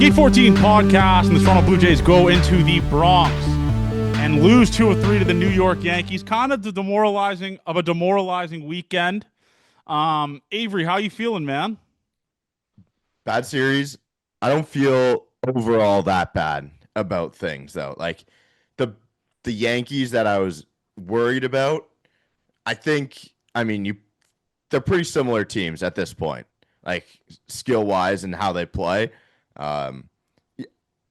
Gate 14 podcast, and the Toronto Blue Jays go into the Bronx and lose 2-3 to the New York Yankees. Kind of a demoralizing weekend. Avery, how you feeling, man? Bad series. I don't feel overall that bad about things though. Like the the Yankees that I was worried about, I mean, they're pretty similar teams at this point. Like skill wise and how they play. Um it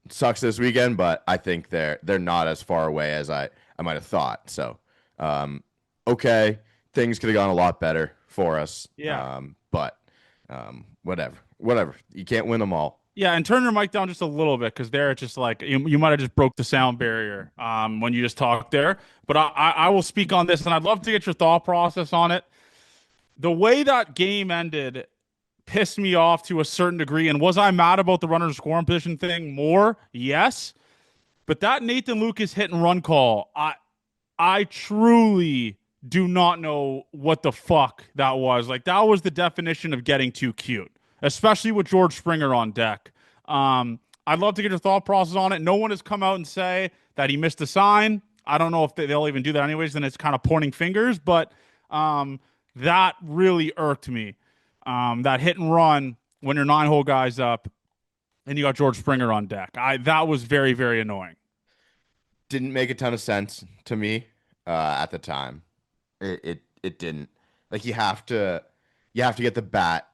sucks this weekend, but I think they're not as far away as I might have thought. So, um okay, things could have gone a lot better for us. Yeah. Whatever. Whatever. You can't win them all. Yeah, and turn your mic down just a little bit because there it's just like you might have just broke the sound barrier when you just talked there. But I will speak on this, and I'd love to get your thought process on it. The way that game ended pissed me off to a certain degree. And was I mad about the runner scoring position thing more? Yes. But that Nathan Lucas hit and run call, I truly do not know what the fuck that was. Like that was the definition of getting too cute, especially with George Springer on deck. I'd love to get your thought process on it. No one has come out and say that he missed a sign. I don't know if they'll even do that anyways. Then it's kind of pointing fingers, but that really irked me. That hit and run when you're 9-hole guys up and you got George Springer on deck. That was very, very annoying. Didn't make a ton of sense to me at the time. It didn't. Like you have to get the bat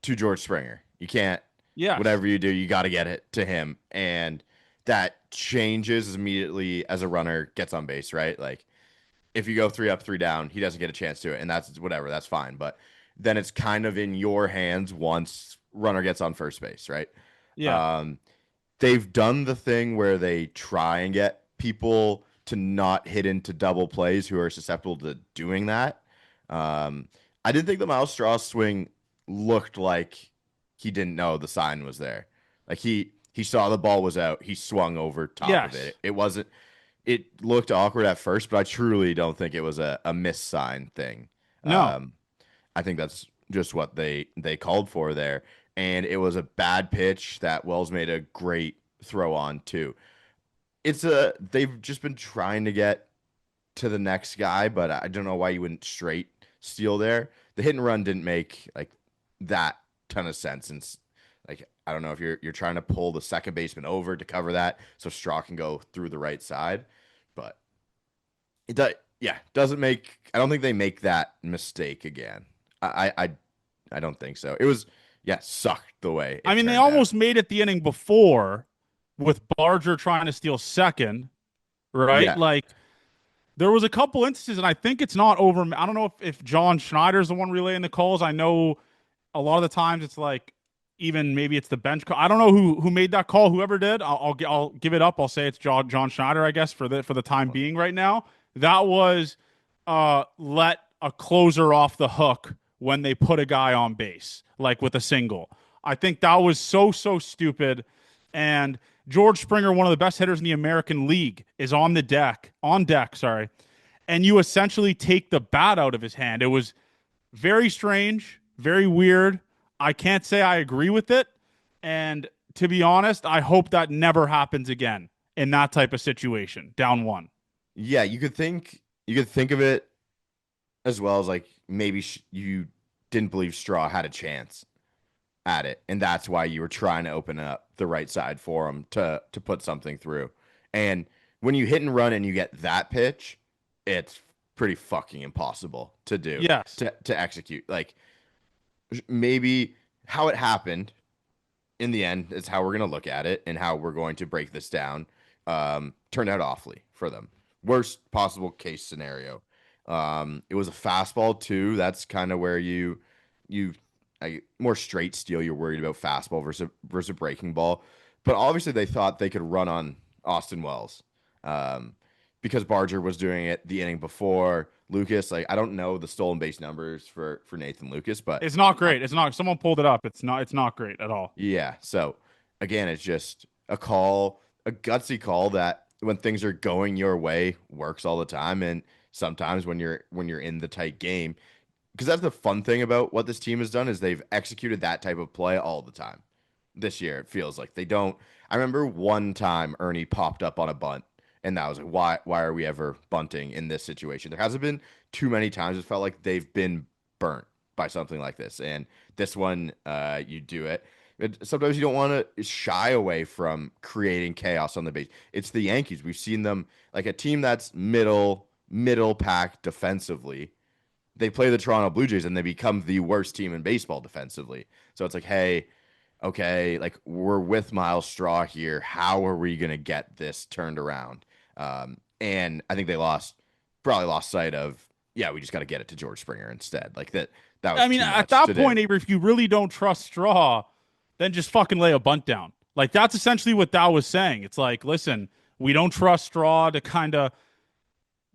to George Springer. You can't. Yes. Whatever you do, you got to get it to him, and that changes immediately as a runner gets on base, right? Like if you go 3 up, 3 down, he doesn't get a chance to it, and that's whatever. That's fine, but then it's kind of in your hands once runner gets on first base, right? Yeah. They've done the thing where they try and get people to not hit into double plays who are susceptible to doing that. I didn't think the Miles Straw swing looked like he didn't know the sign was there. Like he saw the ball was out. He swung over top of Yes. it. It wasn't. It looked awkward at first, but I truly don't think it was a miss sign thing. No. I think that's just what they called for there, and it was a bad pitch that Wells made a great throw on too. They've just been trying to get to the next guy, but I don't know why you wouldn't straight steal there. The hit and run didn't make like that ton of sense, and like I don't know if you're trying to pull the second baseman over to cover that so Straw can go through the right side, but it does. Yeah, doesn't make. I don't think they make that mistake again. I don't think so. It was sucked the way I it mean, they turned out. almost made it the inning before with Barger trying to steal second, right? Yeah, Like there was a couple instances, and I think it's not over. I don't know if John Schneider's the one relaying the calls. I know a lot of the times it's like even maybe it's the bench call. I don't know who made that call. Whoever did, I'll give it up. I'll say it's John Schneider, I guess, for the time being right now. That was let a closer off the hook when they put a guy on base, like with a single. I think that was so stupid. And George Springer, one of the best hitters in the American League, is on deck, sorry. And you essentially take the bat out of his hand. It was very strange, very weird. I can't say I agree with it. And to be honest, I hope that never happens again in that type of situation. Down one. yeah. You could think of it as well as like maybe you didn't believe Straw had a chance at it, and that's why you were trying to open up the right side for him to put something through. And when you hit and run and you get that pitch, it's pretty fucking impossible to do Yes. to execute. Like maybe how it happened in the end is how we're going to look at it and how we're going to break this down. Turned out awfully for them. Worst possible case scenario. It was a fastball too. That's kind of where you more straight steel. You're worried about fastball versus breaking ball, but obviously they thought they could run on Austin Wells, because Barger was doing it the inning before. Lucas, like I don't know the stolen base numbers for Nathan Lucas, but It's not great. It's not. Someone pulled it up. It's not great at all. yeah. So again, it's just a call, a gutsy call that when things are going your way works all the time, and sometimes when you're in the tight game, because that's the fun thing about what this team has done is they've executed that type of play all the time. this year. It feels like they don't. I remember one time Ernie popped up on a bunt, and that was like, why are we ever bunting in this situation? There hasn't been too many times it felt like they've been burnt by something like this, and this one, you do it. Sometimes you don't want to shy away from creating chaos on the base. It's the Yankees. We've seen them like a team that's middle pack defensively. They play the Toronto Blue Jays and they become the worst team in baseball defensively. So it's like, hey, okay, like we're with Miles Straw here. How are we gonna get this turned around? And I think they probably lost sight of, yeah, we just got to get it to George Springer instead. Like that was I mean, too at much that to do. point, Avery, if you really don't trust Straw, then just fucking lay a bunt down. Like that's essentially what Dow was saying. It's like, listen, we don't trust Straw to kind of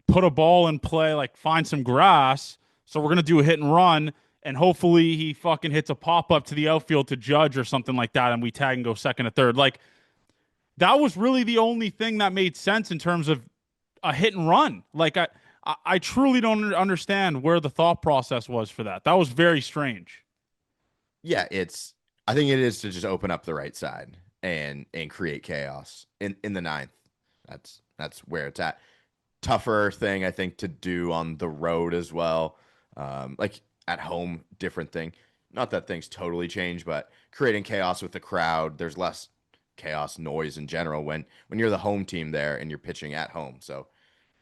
put a ball in play, like find some grass. So we're gonna do a hit and run, and hopefully he fucking hits a pop up to the outfield to Judge or something like that, and we tag and go second or third. Like that was really the only thing that made sense in terms of a hit and run. Like I truly don't understand where the thought process was for that. That was very strange. Yeah, I think it is to just open up the right side and create chaos in the ninth. That's where it's at. Tougher thing I think to do on the road as well. Like at home, different thing. Not that things totally change, but creating chaos with the crowd. There's less chaos noise in general when you're the home team there and you're pitching at home. So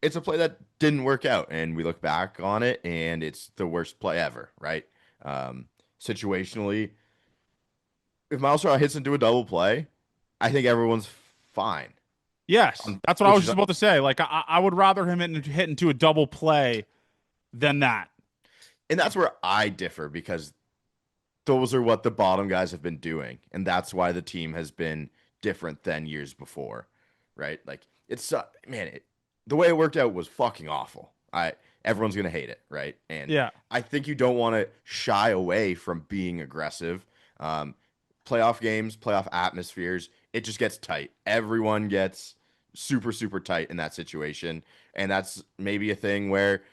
it's a play that didn't work out, and we look back on it, and it's the worst play ever, right? Situationally, if Miles Straw hits into a double play, I think everyone's fine. Yes, that's what I Which was is, just about to say. Like I would rather him hit into a double play than that. and that's where I differ because those are what the bottom guys have been doing, and that's why the team has been different than years before, right? Like it's man, the way it worked out was fucking awful. Everyone's gonna hate it, right? And Yeah. I think you don't want to shy away from being aggressive. Um, Playoff games, playoff atmospheres, it just gets tight. Everyone gets super tight in that situation, and that's maybe a thing where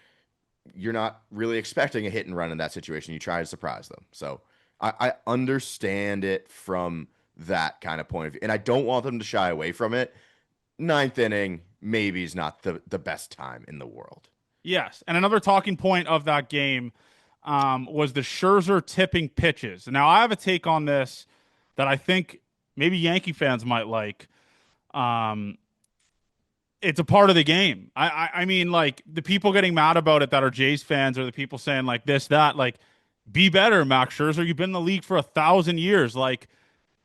you're not really expecting a hit and run in that situation. You try to surprise them. So I understand it from that kind of point of view, and I don't want them to shy away from it. Ninth inning maybe is not the best time in the world. Yes, and another talking point of that game was the Scherzer tipping pitches. Now I have a take on this that I think maybe Yankee fans might like. Um, it's a part of the game. I mean, like the people getting mad about it that are Jays fans, or the people saying like this, that, like, be better, Max Scherzer. You've been in the league for 1,000 years. Like,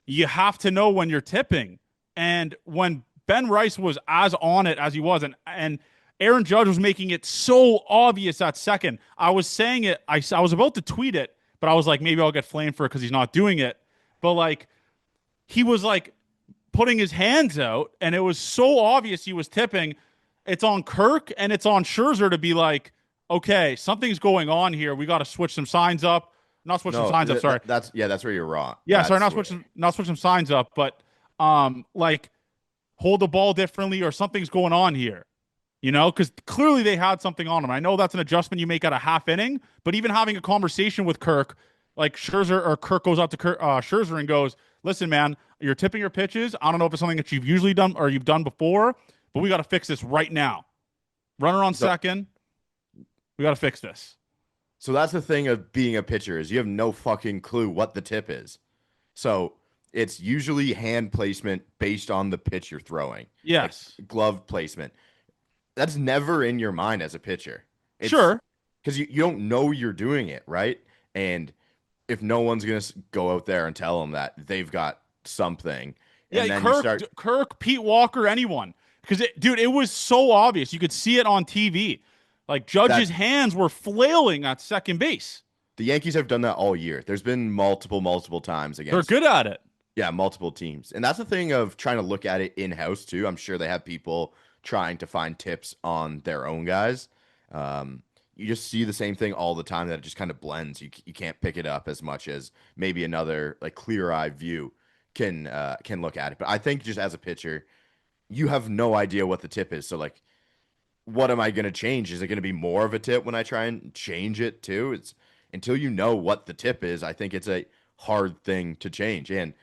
you have to know when you're tipping. And when Ben Rice was as on it as he was, and Aaron Judge was making it so obvious at second, I was saying it. I was about to tweet it, but I was like, maybe I'll get flamed for it because he's not doing it. But like, he was like putting his hands out, and it was so obvious he was tipping. It's on Kirk and it's on Scherzer to be like, okay, something's going on here. We got to switch some signs up. Not switch some No, signs up. Sorry. that's where you're wrong. Yeah, sorry. That's where, Not switch some signs up, but like hold the ball differently, or something's going on here. Because clearly they had something on him. I know that's an adjustment you make at a half inning, but even having a conversation with Kirk, like Scherzer or Kirk goes out to Scherzer and goes, listen, man, you're tipping your pitches. I don't know if it's something that you've usually done or you've done before, but we got to fix this right now. Runner on so, second. We got to fix this. so that's the thing of being a pitcher is you have no fucking clue what the tip is. So it's usually hand placement based on the pitch you're throwing, like Yes. glove placement. That's never in your mind as a pitcher. It's Sure. because you don't know you're doing it, right? And if no one's going to go out there and tell them that they've got something, and Yeah, then you start, Kirk, Pete Walker, anyone. Because, dude, it was so obvious. You could see it on TV. Like, Judge's that hands were flailing at second base. the Yankees have done that all year. There's been multiple times They're against, good at it. yeah, multiple teams. And that's the thing of trying to look at it in-house too. I'm sure they have people trying to find tips on their own guys. You just see the same thing all the time that it just kind of blends. You can't pick it up as much as maybe another like clear eye view can look at it. But I think just as a pitcher, you have no idea what the tip is. So like, what am I going to change? Is it going to be more of a tip when I try and change it too? It's until you know what the tip is. I think it's a hard thing to change. And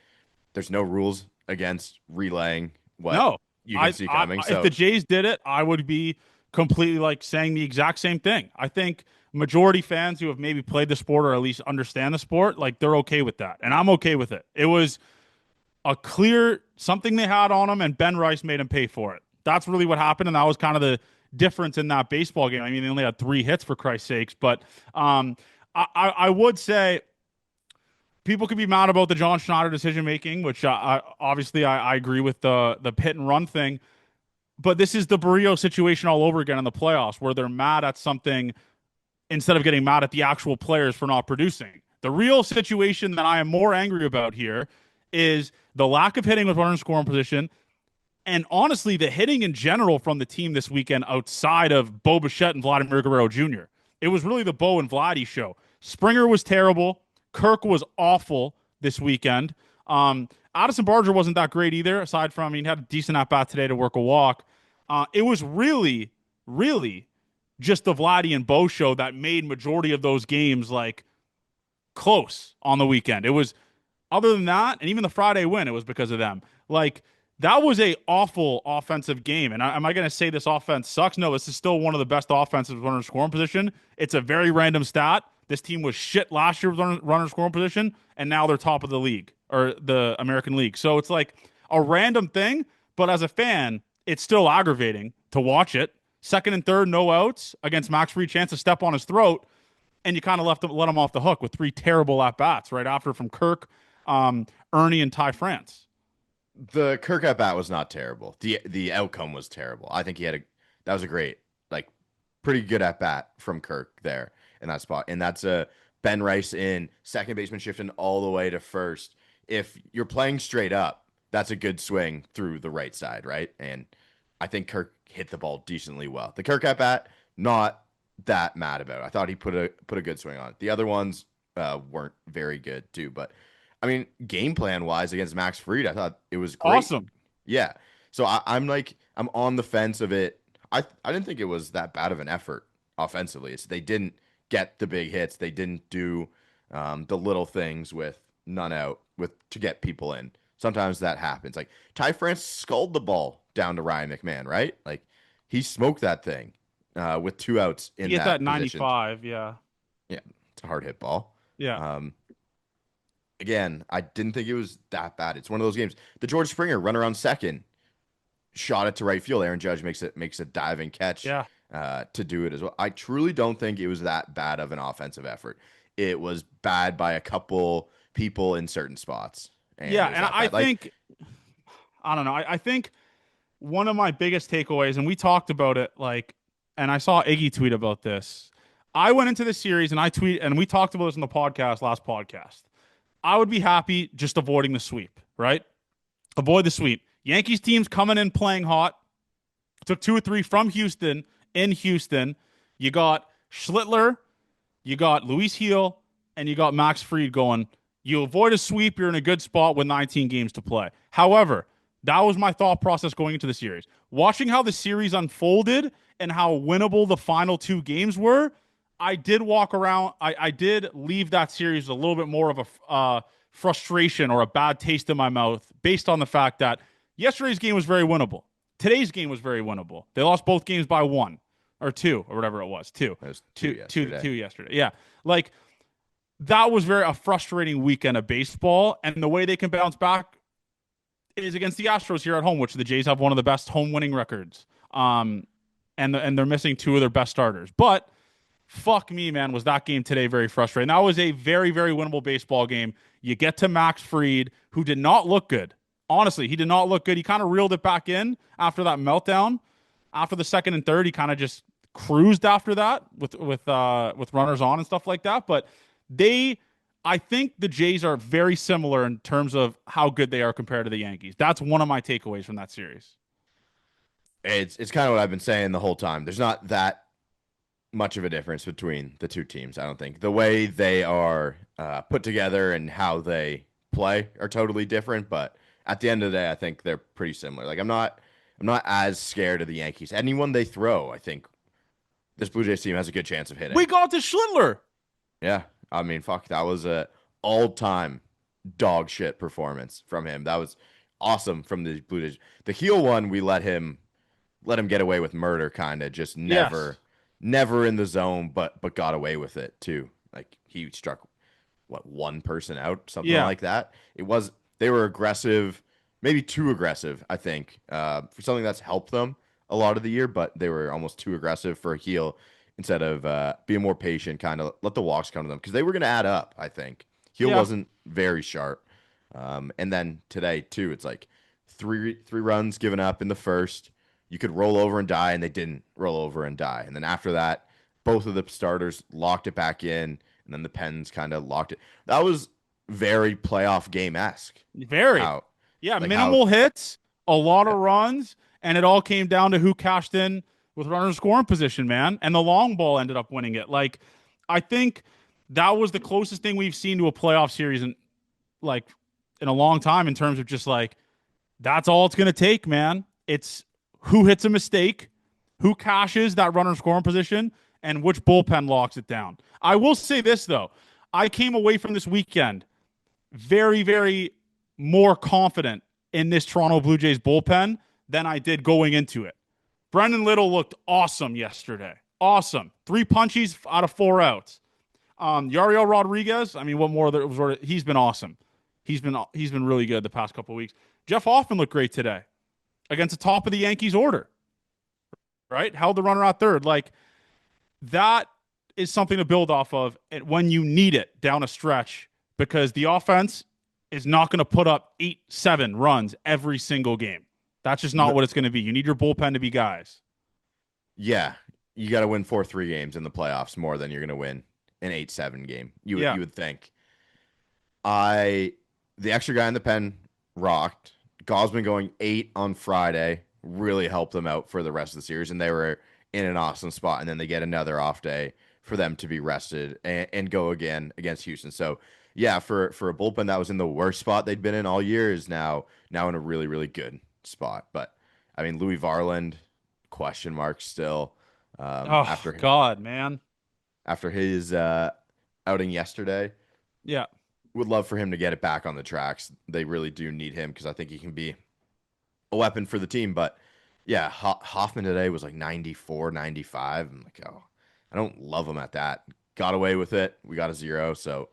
there's no rules against relaying what No, you can see coming. if the So Jays did it, I would be completely like saying the exact same thing. I think majority fans who have maybe played the sport or at least understand the sport, like they're okay with that, and I'm okay with it. It was a clear something they had on him, and Ben Rice made him pay for it. That's really what happened, and that was kind of the difference in that baseball game. I mean, they only had 3 hits for Christ's sakes, but um, I would say people could be mad about the John Schneider decision making, which obviously I agree with the hit and run thing. But this is the Barrio situation all over again in the playoffs, where they're mad at something instead of getting mad at the actual players for not producing. The real situation that I am more angry about here is the lack of hitting with runner in scoring position, and honestly, the hitting in general from the team this weekend outside of Bo Bichette and Vladimir Guerrero Jr. It was really the Bo and Vladdy show. Springer was terrible. Kirk was awful this weekend. Addison Barger wasn't that great either, aside from, I mean, he had a decent at bat today to work a walk. It was really, really just the Vladdy and Bo show that made majority of those games like close on the weekend. It was, other than that, and even the Friday win, it was because of them. Like, that was a awful offensive game. And am I going to say this offense sucks? No, this is still one of the best offensive runner scoring position. It's a very random stat. This team was shit last year with runner scoring position, and now they're top of the league or the American League. So it's like a random thing, but as a fan, it's still aggravating to watch it. Second and third, no outs against Max Fried, chance to step on his throat, and you kind of let him off the hook with 3 terrible at bats right after from Kirk, Ernie, and Ty France. the Kirk at bat was not terrible. The outcome was terrible. I think that was a great, like, pretty good at bat from Kirk there in that spot. And that's a Ben Rice in second baseman shifting all the way to first. If you're playing straight up, that's a good swing through the right side, right? And I think Kirk hit the ball decently well. The Kirk at bat, not that mad about it. I thought he put a good swing on it. The other ones weren't very good too, but I mean, game plan wise against Max Fried, I thought it was great. Awesome. Yeah. So I'm on the fence of it. I didn't think it was that bad of an effort offensively. They didn't get the big hits. They didn't do the little things with none out to get people in. Sometimes that happens. Like Ty France sculled the ball down to Ryan McMahon, right? Like he smoked that thing with 2 outs in He hit that position. 95, yeah. Yeah, it's a hard hit ball. Yeah. Again, I didn't think it was that bad. It's one of those games. The George Springer run around second, shot it to right field. Aaron Judge makes a diving catch Yeah. to do it as well. I truly don't think it was that bad of an offensive effort. It was bad by a couple people in certain spots. And Yeah, it was and that I bad. Like, think I don't know. I think one of my biggest takeaways, and we talked about it, like, and I saw Iggy tweet about this. I went into this series and and we talked about this in the last podcast. I would be happy just avoiding the sweep, right? Avoid the sweep. Yankees teams coming in playing hot. Took 2 or 3 from Houston in Houston. You got Schlittler, you got Luis Heel, and you got Max Fried going. You avoid a sweep, you're in a good spot with 19 games to play. However, that was my thought process going into the series. Watching how the series unfolded and how winnable the final 2 games were, I did walk around. I did leave that series a little bit more of a frustration or a bad taste in my mouth based on the fact that yesterday's game was very winnable. Today's game was very winnable. They lost both games by 1 or 2 or whatever it was. 2. it was Two yesterday. Yeah. Like that was a frustrating weekend of baseball. And the way they can bounce back is against the Astros here at home, which the Jays have one of the best home winning records. And they're missing 2 of their best starters. But fuck me, man, was that game today very frustrating. That was a very, very winnable baseball game. You get to Max Fried, who did not look good. Honestly, he did not look good. He kind of reeled it back in after that meltdown. After the second and third, he kind of just cruised after that with runners on and stuff like that. But I think the Jays are very similar in terms of how good they are compared to the Yankees. That's one of my takeaways from that series. it's kind of what I've been saying the whole time. There's not that much of a difference between the 2 teams. I don't think the way they are put together and how they play are totally different. But at the end of the day, I think they're pretty similar. Like I'm not as scared of the Yankees. Anyone they throw, I think this Blue Jays team has a good chance of hitting. We got to Schlittler. Yeah, I mean, fuck, that was a all-time dog shit performance from him. That was awesome from the Blue Jays. The heel one, we let him get away with murder, kind of just Yes. never in the zone, but got away with it too. Like he struck what, one person out, something Yeah. like that. It was They were aggressive, maybe too aggressive, I think, for something that's helped them a lot of the year, but they were almost too aggressive for a heel instead of being more patient, kind of let the walks come to them because they were going to add up. I think heel Yeah. wasn't very sharp, and then today too, it's like three runs given up in the first. You could roll over and die, and they didn't roll over and die. And then after that, both of the starters locked it back in, and then the Pens kind of locked it. That was very playoff game esque. Very. How Yeah. like how Minimal hits, a lot of runs, and it all came down to who cashed in with runners scoring position, man. And the long ball ended up winning it. Like, I think that was the closest thing we've seen to a playoff series like in a long time in terms of just like that's all it's going to take, man. It's who hits a mistake, who cashes that runner scoring position, and which bullpen locks it down. I will say this, though. I came away from this weekend very, very more confident in this Toronto Blue Jays bullpen than I did going into it. Brendan Little looked awesome yesterday. Awesome. 3 punchies out of 4 outs. Yariel Rodriguez, I mean, what more? He's been awesome. He's been really good the past couple of weeks. Jeff Hoffman looked great today against the top of the Yankees order, right? Held the runner out third. Like, that is something to build off of when you need it down a stretch because the offense is not going to put up 8-7 runs every single game. That's just not what it's going to be. You need your bullpen to be guys. Yeah, you got to win 4-3 games in the playoffs more than you're going to win an 8-7 game. Yeah. You would think. The extra guy in the pen rocked. Gausman going 8 on Friday really helped them out for the rest of the series, and they were in an awesome spot. And then they get another off day for them to be rested and go again against Houston. So yeah, for a bullpen that was in the worst spot they'd been in all year is now in a really, really good spot. But I mean, Louis Varland, question mark still. Oh, God, man. After his outing yesterday, Yeah. would love for him to get it back on the tracks. They really do need him because I think he can be a weapon for the team. But yeah, Hoffman today was like 94, 95. I'm like, oh, I don't love him at that. Got away with it. We got a 0. So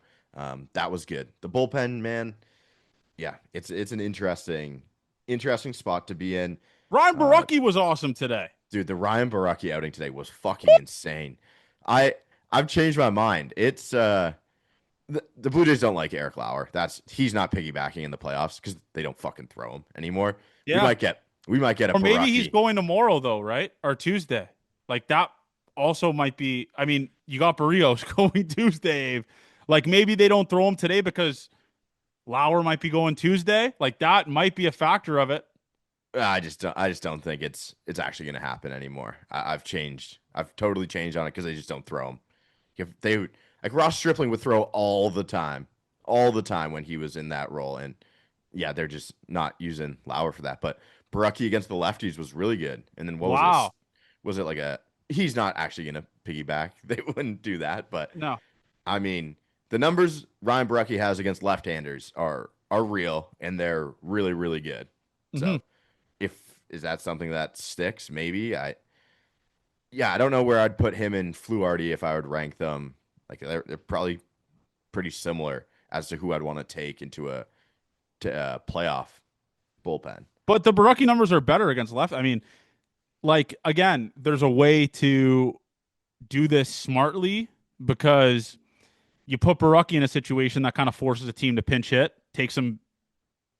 that was good. The bullpen, man, yeah, it's an interesting spot to be in. Ryan Baracki was awesome today. Dude, the Ryan Baracki outing today was fucking insane. I've changed my mind. It's the Blue Jays don't like Eric Lauer. He's not piggybacking in the playoffs because they don't fucking throw him anymore. Yeah. We might get a Or maybe Baracki. he's going tomorrow, though, right? Or Tuesday. Like, that also might be. I mean, you got Barrios going Tuesday, Abe. Like, maybe they don't throw him today because Lauer might be going Tuesday. Like, that might be a factor of it. I just don't think it's actually going to happen anymore. I've changed. I've totally changed on it because they just don't throw him. If they like Ross Stripling would throw all the time when he was in that role, and yeah, they're just not using Lauer for that. But Baracki against the lefties was really good. And then what was it? Was it like he's not actually going to piggyback. They wouldn't do that. But No. I mean, the numbers Ryan Baracki has against left-handers are real, and they're really, really good. So is that something that sticks? Maybe I don't know where I'd put him and Fluharty if I would rank them. Like they're probably pretty similar as to who I'd want to take into a playoff bullpen. But the Baracki numbers are better against left. I mean, like, again, there's a way to do this smartly because you put Baracki in a situation that kind of forces a team to pinch hit, take some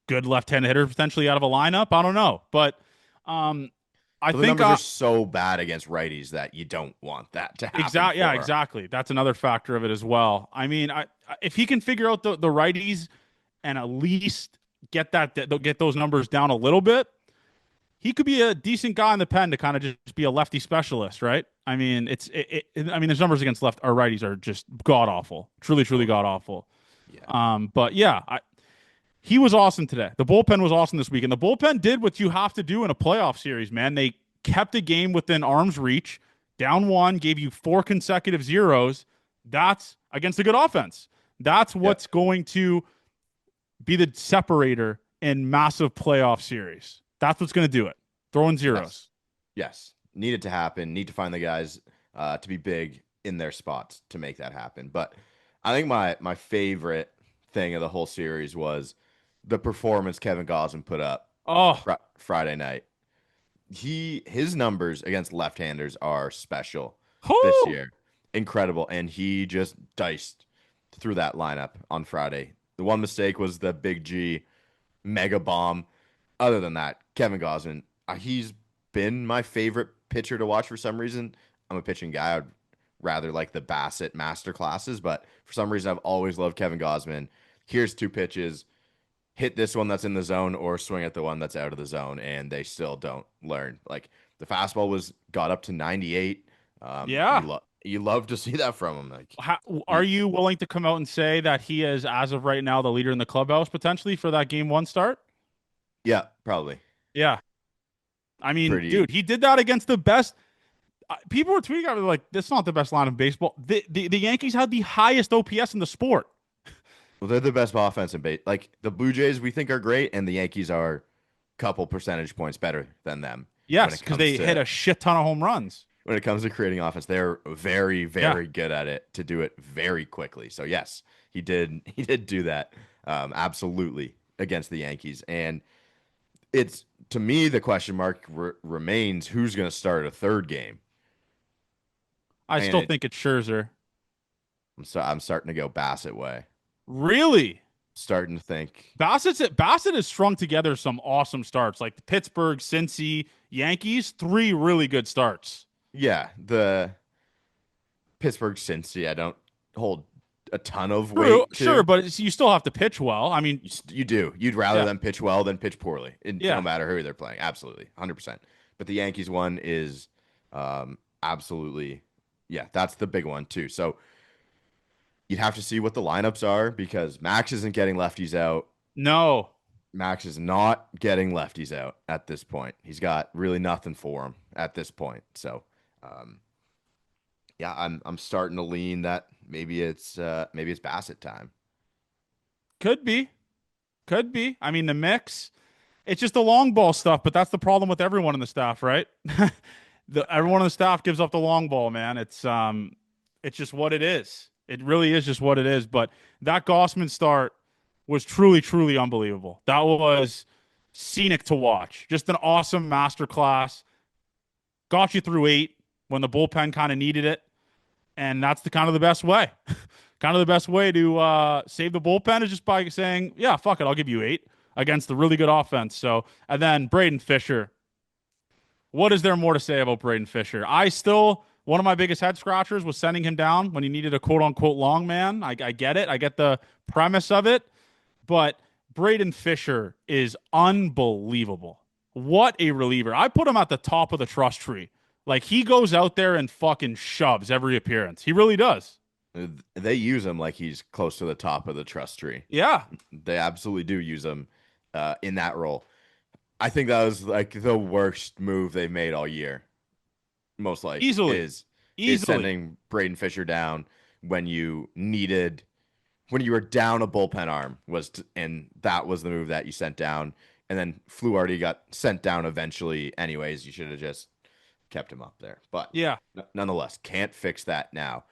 good left-handed hitter potentially out of a lineup. I don't know, but I the think numbers are so bad against righties that you don't want that to happen. Exactly. Yeah, exactly. That's another factor of it as well. I mean, if he can figure out the righties and at least get those numbers down a little bit, he could be a decent guy in the pen to kind of just be a lefty specialist, right? I mean, I mean, his numbers against left or righties are just god awful, truly, truly god awful. Yeah. But yeah, he was awesome today. The bullpen was awesome this week. And the bullpen did what you have to do in a playoff series, man. They kept the game within arm's reach, down 1, gave you 4 consecutive zeros. That's against a good offense. That's what's going to be the separator in massive playoff series. That's what's going to do it. Throwing Yes. zeros. Yes. Need it to happen. Need to find the guys to be big in their spots to make that happen. But I think my favorite thing of the whole series was the performance Kevin Gausman put up Oh, Friday night. His numbers against left-handers are special this whoo! year. Incredible. And he just diced through that lineup on Friday. The one mistake was the Big G mega bomb. Other than that, Kevin Gausman, he's been my favorite pitcher to watch for some reason. I'm a pitching guy. I'd rather like the Bassett master classes, but for some reason, I've always loved Kevin Gausman. Here's two pitches, hit this one that's in the zone or swing at the one that's out of the zone, and they still don't learn. Like the fastball was got up to 98. Yeah. You love to see that from him. Like How, are he, you willing to come out and say that he is, as of right now, the leader in the clubhouse potentially for that game one start? yeah, probably Yeah. I mean, pretty. dude, he did that against the best. People were tweeting out like, "This is not the best line of baseball." The Yankees had the highest OPS in the sport. Well, they're the best offense in base. Like the Blue Jays, we think are great, and the Yankees are a couple percentage points better than them when Yes, it because comes they hit to a shit ton of home runs. creating offense. They're very, Yeah. very good at it to do it very quickly. So yes, he did. He did do that absolutely against the Yankees, and it's to me the question mark remains who's going to start a third game, I and still think it's Scherzer. I'm starting to go Bassett way. Really? Starting to think, Bassett has strung together some awesome starts, like the Pittsburgh, Cincy, Yankees, three really good starts. yeah, the Pittsburgh Cincy. I don't hold a ton of True, weight sure, to. but you still have to pitch well. I mean, You do. You'd rather yeah, them pitch well than pitch poorly, no yeah. matter who they're playing. Absolutely, 100%. But the Yankees one is absolutely, yeah, that's the big one too. So you'd have to see what the lineups are because Max isn't getting lefties out. No, Max is not getting lefties out at this point. He's got really nothing for him at this point. So, um, yeah, I'm starting to lean that maybe it's Bassett time. could be, could be. I mean, the mix. It's just the long ball stuff, but that's the problem with everyone in the staff, right? Everyone on the staff gives up the long ball, man. It's just what it is. It really is just what it is. But that Gausman start was truly, truly unbelievable. That was scenic to watch. Just an awesome masterclass. Got you through 8 when the bullpen kind of needed it, and that's the kind of the best way. Kind of the best way to save the bullpen is just by saying, "Yeah, fuck it, I'll give you 8." Against the really good offense. So, and then Braden Fischer. What is there more to say about Braden Fischer? One of my biggest head scratchers was sending him down when he needed a quote unquote long man. I get it. I get the premise of it. But Braden Fischer is unbelievable. What a reliever. I put him at the top of the trust tree. Like he goes out there and fucking shoves every appearance. He really does. They use him like he's close to the top of the trust tree. Yeah, They absolutely do use him in that role. I think that was like the worst move they've made all year. Most like easily. is Easily. sending Braden Fisher down when you were down a bullpen arm and that was the move that you sent down. And then Fluharty got sent down eventually. Anyways, you should have just kept him up there. But Yeah. nonetheless, can't fix that now.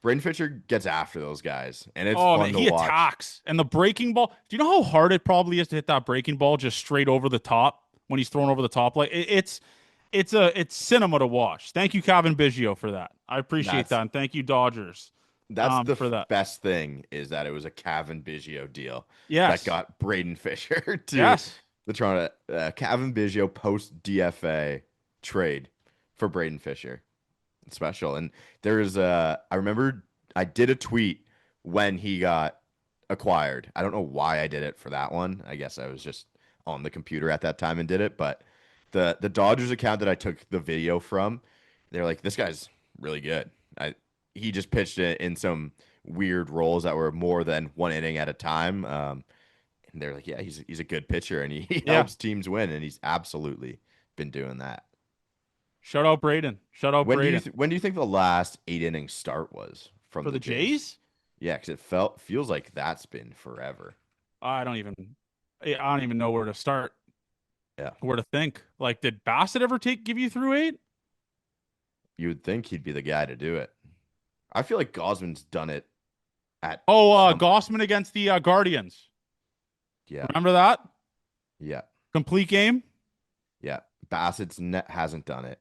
Braden Fisher gets after those guys, and it's Oh man, fun to he watch. attacks. And the breaking ball. Do you know how hard it probably is to hit that breaking ball just straight over the top when he's thrown over the top? Like it's cinema to watch. Thank you, Calvin Biggio, for that. I appreciate That's that. And thank you, Dodgers, That's the for that. best thing is that it was a Cavan Biggio deal that Yes. got Braden Fisher to Yes. the Toronto Cavan Biggio post DFA trade for Braden Fisher. It's special. And I remember I did a tweet when he got acquired. I don't know why I did it for that one. I guess I was just on the computer at that time and did it. But the Dodgers account that I took the video from, they're like, this guy's really good. He just pitched it in some weird roles that were more than one inning at a time. And they're like, yeah, he's a good pitcher and he Yeah. helps teams win, and he's absolutely been doing that. Shout out Braden. Shout out Braden. When do you think the last 8 inning start was from For the the Jays? Jays? Yeah, because feels like that's been forever. I don't even I don't even know where to start, Yeah. where to think. Like, did Bassett ever give you through 8? You would think he'd be the guy to do it. I feel like Gausman's done it at Oh, some. Gausman against the Guardians. Yeah. Remember that? Yeah. Complete game? Yeah. Bassett's net hasn't done it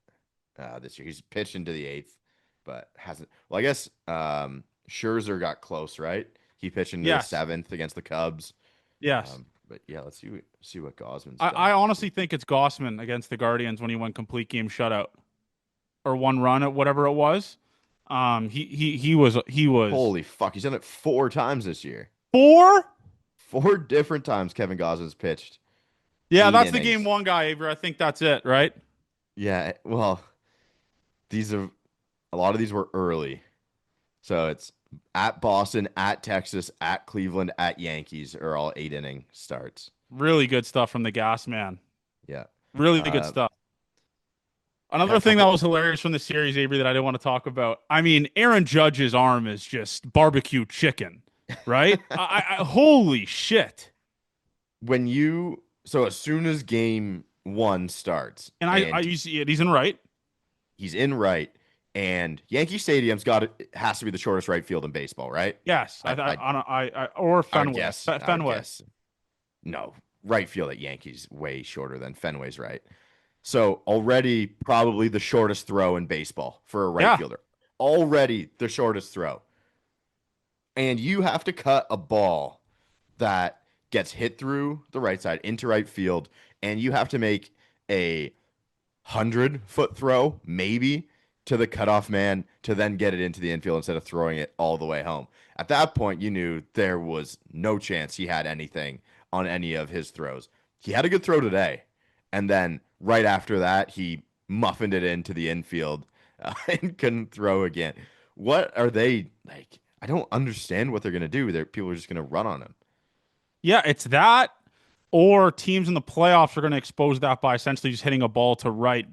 this year. He's pitched into the eighth, but hasn't. Well, I guess Scherzer got close, right? He pitched into the Yes. seventh against the Cubs. Yes. But yeah, let's see what Gausman's I done. honestly think it's Gausman against the Guardians when he went complete game shutout or one run at whatever it was. He was Holy fuck, he's done it 4 times this year. 4. 4 different times Kevin Gausman's pitched Yeah, eight that's the game innings. one guy, Avery. I think that's it, right? Yeah, well, these are a lot of these were early. So it's at Boston, at Texas, at Cleveland, at Yankees are all 8 inning starts. Really good stuff from the gas man. Yeah. Really good Uh, stuff. got Another a thing that couple. was hilarious from the series, Avery, that I didn't want to talk about. I mean, Aaron Judge's arm is just barbecue chicken, right? Holy shit! So as soon as game one starts And I and you see it. He's in right. he's in right, and Yankee Stadium's got it has to be the shortest right field in baseball, right? Yes, I I, or I would Fenway, guess. I would Fenway. guess. No, right field at Yankees way shorter than Fenway's right. So already probably the shortest throw in baseball for a right Yeah, fielder. Already the shortest throw. And you have to cut a ball that gets hit through the right side into right field, and you have to make a 100-foot throw, maybe, to the cutoff man to then get it into the infield instead of throwing it all the way home. At that point, you knew there was no chance he had anything on any of his throws. He had a good throw today. And then right after that, he muffined it into the infield and couldn't throw again. What are they like? I don't understand what they're going to do. People are just going to run on him. yeah. It's that, or teams in the playoffs are going to expose that by essentially just hitting a ball to right.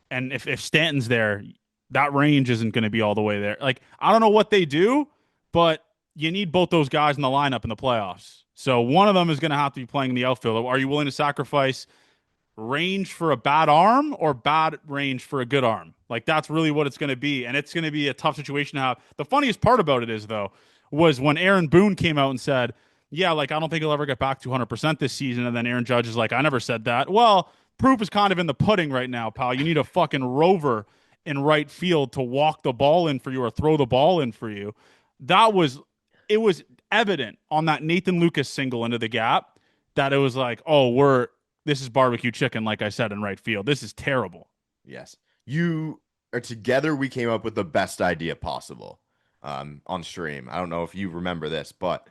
And if Stanton's there, that range isn't going to be all the way there. Like, I don't know what they do, but you need both those guys in the lineup in the playoffs. So one of them is going to have to be playing in the outfield. Are you willing to sacrifice range for a bad arm or bad range for a good arm? Like, that's really what it's going to be. And it's going to be a tough situation to have. The funniest part about it is, though, was when Aaron Boone came out and said, yeah, like, I don't think he'll ever get back to 100% this season. And then Aaron Judge is like, I never said that. Well, proof is kind of in the pudding right now, pal. You need a fucking rover in right field to walk the ball in for you or throw the ball in for you. It was evident on that Nathan Lucas single into the gap that it was like, oh, this is barbecue chicken, like I said, in right field. This is terrible. Yes. You are together. We came up with the best idea possible on stream. I don't know if you remember this, but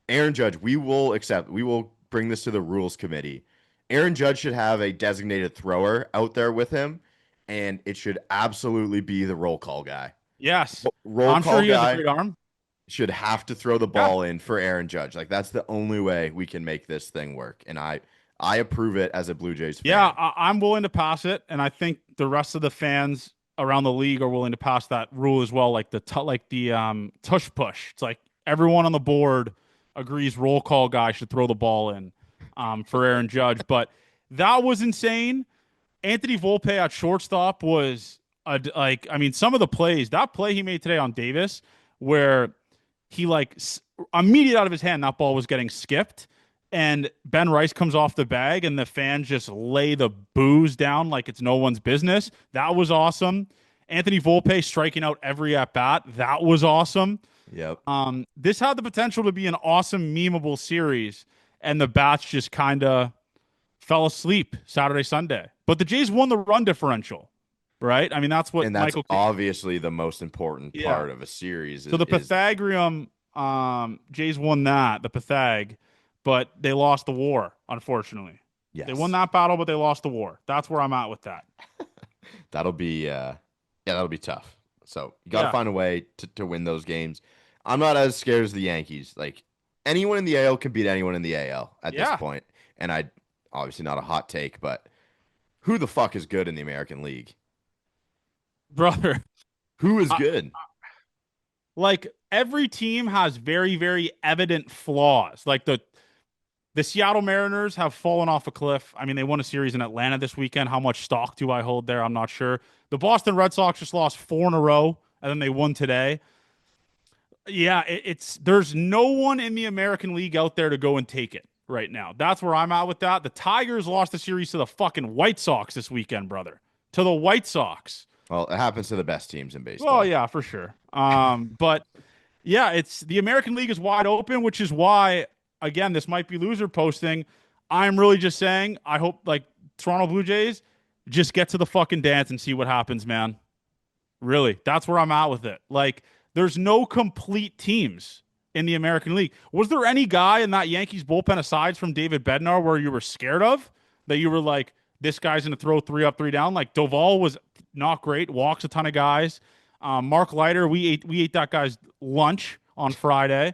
Aaron Judge, we will bring this to the rules committee. Aaron Judge should have a designated thrower out there with him, and it should absolutely be the roll call guy. Yes. Roll I'm sure call he has a guy great arm. should have to throw the Yeah. ball in for Aaron Judge. Like that's the only way we can make this thing work. And I approve it as a Blue Jays Yeah, fan. I'm willing to pass it, and I think the rest of the fans around the league are willing to pass that rule as well. Like the tush push. It's like everyone on the board agrees roll call guy should throw the ball in for Aaron Judge. But that was insane. Anthony Volpe at shortstop was like, I mean, some of the plays, that play he made today on Davis, where he like immediate out of his hand, that ball was getting skipped, and Ben Rice comes off the bag, and the fans just lay the booze down like it's no one's business. That was awesome. Anthony Volpe striking out every at bat. That was awesome. Yep. This had the potential to be an awesome memeable series, and the bats just kind of fell asleep Saturday, Sunday. But the Jays won the run differential, right? I mean, that's what And that's Michael. obviously the most important Yeah. part of a series So the is Pythagorean Jays won that, the Pythag, but they lost the war, unfortunately. They won yes. that battle, but they lost the war. That's where I'm at with that. That'll be that'll be tough. So you got to Yeah. find a way to win those games. I'm not as scared as the Yankees. Like anyone in the AL can beat anyone in the AL at this Yeah. point. And I obviously not a hot take, but who the fuck is good in the American League? Brother. Who is I, good? like every team has very, very evident flaws. Like the Seattle Mariners have fallen off a cliff. I mean, they won a series in Atlanta this weekend. How much stock do I hold there? I'm not sure. The Boston Red Sox just lost four in a row, and then they won today. Yeah, it's there's no one in the American League out there to go and take it right now. That's where I'm at with that. The Tigers lost the series to the fucking White Sox this weekend, brother. To the White Sox. Well, it happens to the best teams in Well, baseball. yeah, for sure. But yeah, it's the American League is wide open, which is why, again, this might be loser posting. I'm really just saying, I hope like Toronto Blue Jays just get to the fucking dance and see what happens, man. Really, that's where I'm at with it. Like, there's no complete teams in the American League. Was there any guy in that Yankees bullpen aside from David Bednar where you were scared of that you were like, this guy's going to throw three up, three down? Like Doval was not great, walks a ton of guys. Mark Leiter, we ate that guy's lunch on Friday.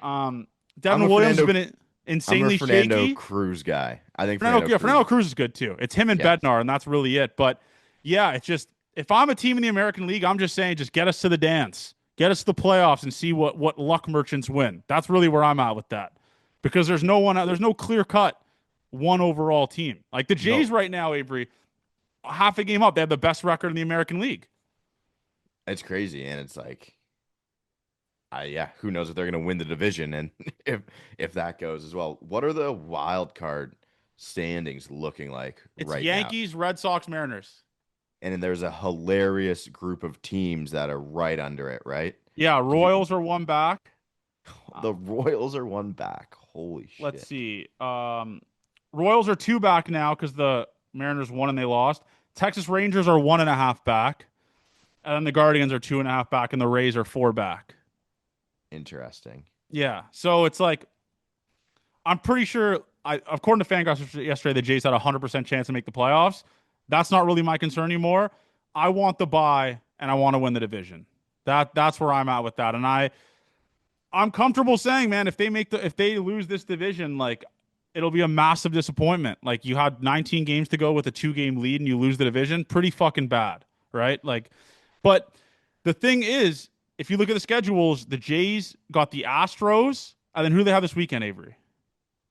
I'm Devin a Williams has Fernando. been I'm a insanely Fernando shaky. Cruz guy. I think Fernando Fernando Cruz. Cruz is good too. It's him and Yes, Bednar, and that's really it. But yeah, it's just if I'm a team in the American League, I'm just saying, just get us to the dance, get us to the playoffs, and see what luck merchants win. That's really where I'm at with that, because there's no clear cut one overall team. Like the Jays no, right now, Avery, half a game up, they have the best record in the American League. it's crazy, and it's like, yeah, who knows if they're gonna win the division, and if that goes as well. What are the wild card standings looking like It's right now? Yankees, Red Sox, Mariners. And then there's a hilarious group of teams that are right under it, right? Yeah, Give you, Royals are one back. Uh, the Royals are one back. Holy let's shit! see. Royals are two back now because the Mariners won and they lost. Texas Rangers are one and a half back. And then the Guardians are two and a half back, and the Rays are four back. Interesting. Yeah. So it's like, I'm pretty sure, according to Fangraphs yesterday, the Jays had a 100% chance to make the playoffs. That's not really my concern anymore. I want the bye, and I want to win the division. That's where I'm at with that. And I'm comfortable saying, man, if they lose this division, like it'll be a massive disappointment. Like you had 19 games to go with a 2-game lead and you lose the division, pretty fucking bad, right? Like, but the thing is, if you look at the schedules, the Jays got the Astros, and then who do they have this weekend, Avery?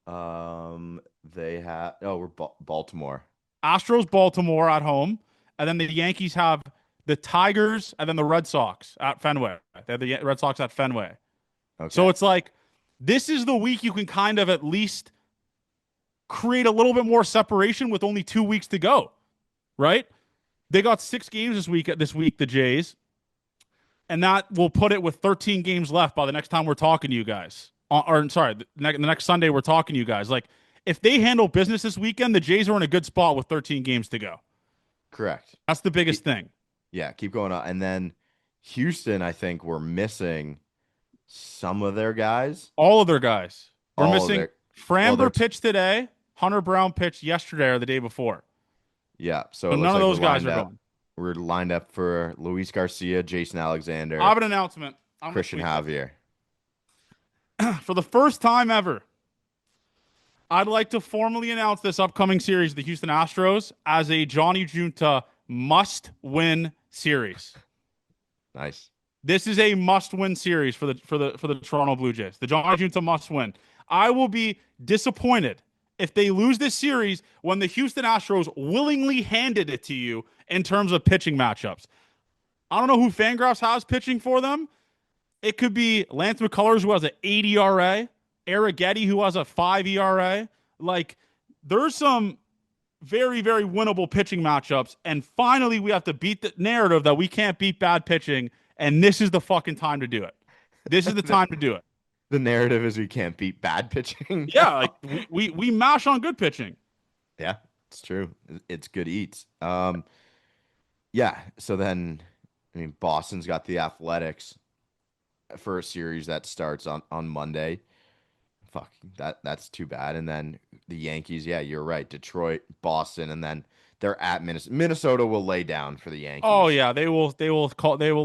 They have. Oh, we're Baltimore. Astros, Baltimore at home, and then the Yankees have the Tigers, and then the Red Sox at Fenway. They have the Red Sox at Fenway. So Okay. it's like this is the week you can kind of at least create a little bit more separation with only 2 weeks to go, right? They got 6 games this week, the Jays, and that will put it with 13 games left by the next time we're talking to you guys. Or sorry, the next Sunday we're talking to you guys. Like if they handle business this weekend, the Jays are in a good spot with 13 games to go. Correct. That's the biggest thing. Yeah, keep going on. And then Houston, I think we're missing some of their guys. All of their guys. We're All of missing their well, Framber pitched today. Hunter Brown pitched yesterday or the day before. yeah. So So it none looks of like those guys are going. we're lined up for Luis Garcia, Jason I Alexander, have an announcement. I'm gonna Christian tweet this. Javier. For the first time ever, I'd like to formally announce this upcoming series, the Houston Astros, as a Johnny Junta must-win series. Nice. This is a must-win series for the Toronto Blue Jays. The Johnny Junta must-win. I will be disappointed if they lose this series when the Houston Astros willingly handed it to you in terms of pitching matchups. I don't know who Fangraphs has pitching for them. It could be Lance McCullers, who has an 8 ERA, Eric Getty, who has a 5 ERA. Like, there's some very, very winnable pitching matchups. And finally, we have to beat the narrative that we can't beat bad pitching. And this is the fucking time to do it. This is the the, time to do it. the narrative is we can't beat bad pitching. Yeah, like we mash on good pitching. Yeah, it's true. It's good eats. Yeah. So then, I mean, Boston's got the Athletics for a series that starts on Monday. Fuck, that's too bad. And then the Yankees, yeah, you're right. Detroit, Boston, and then they're at Minnesota. Minnesota will lay down for the Oh Yankees. yeah, they will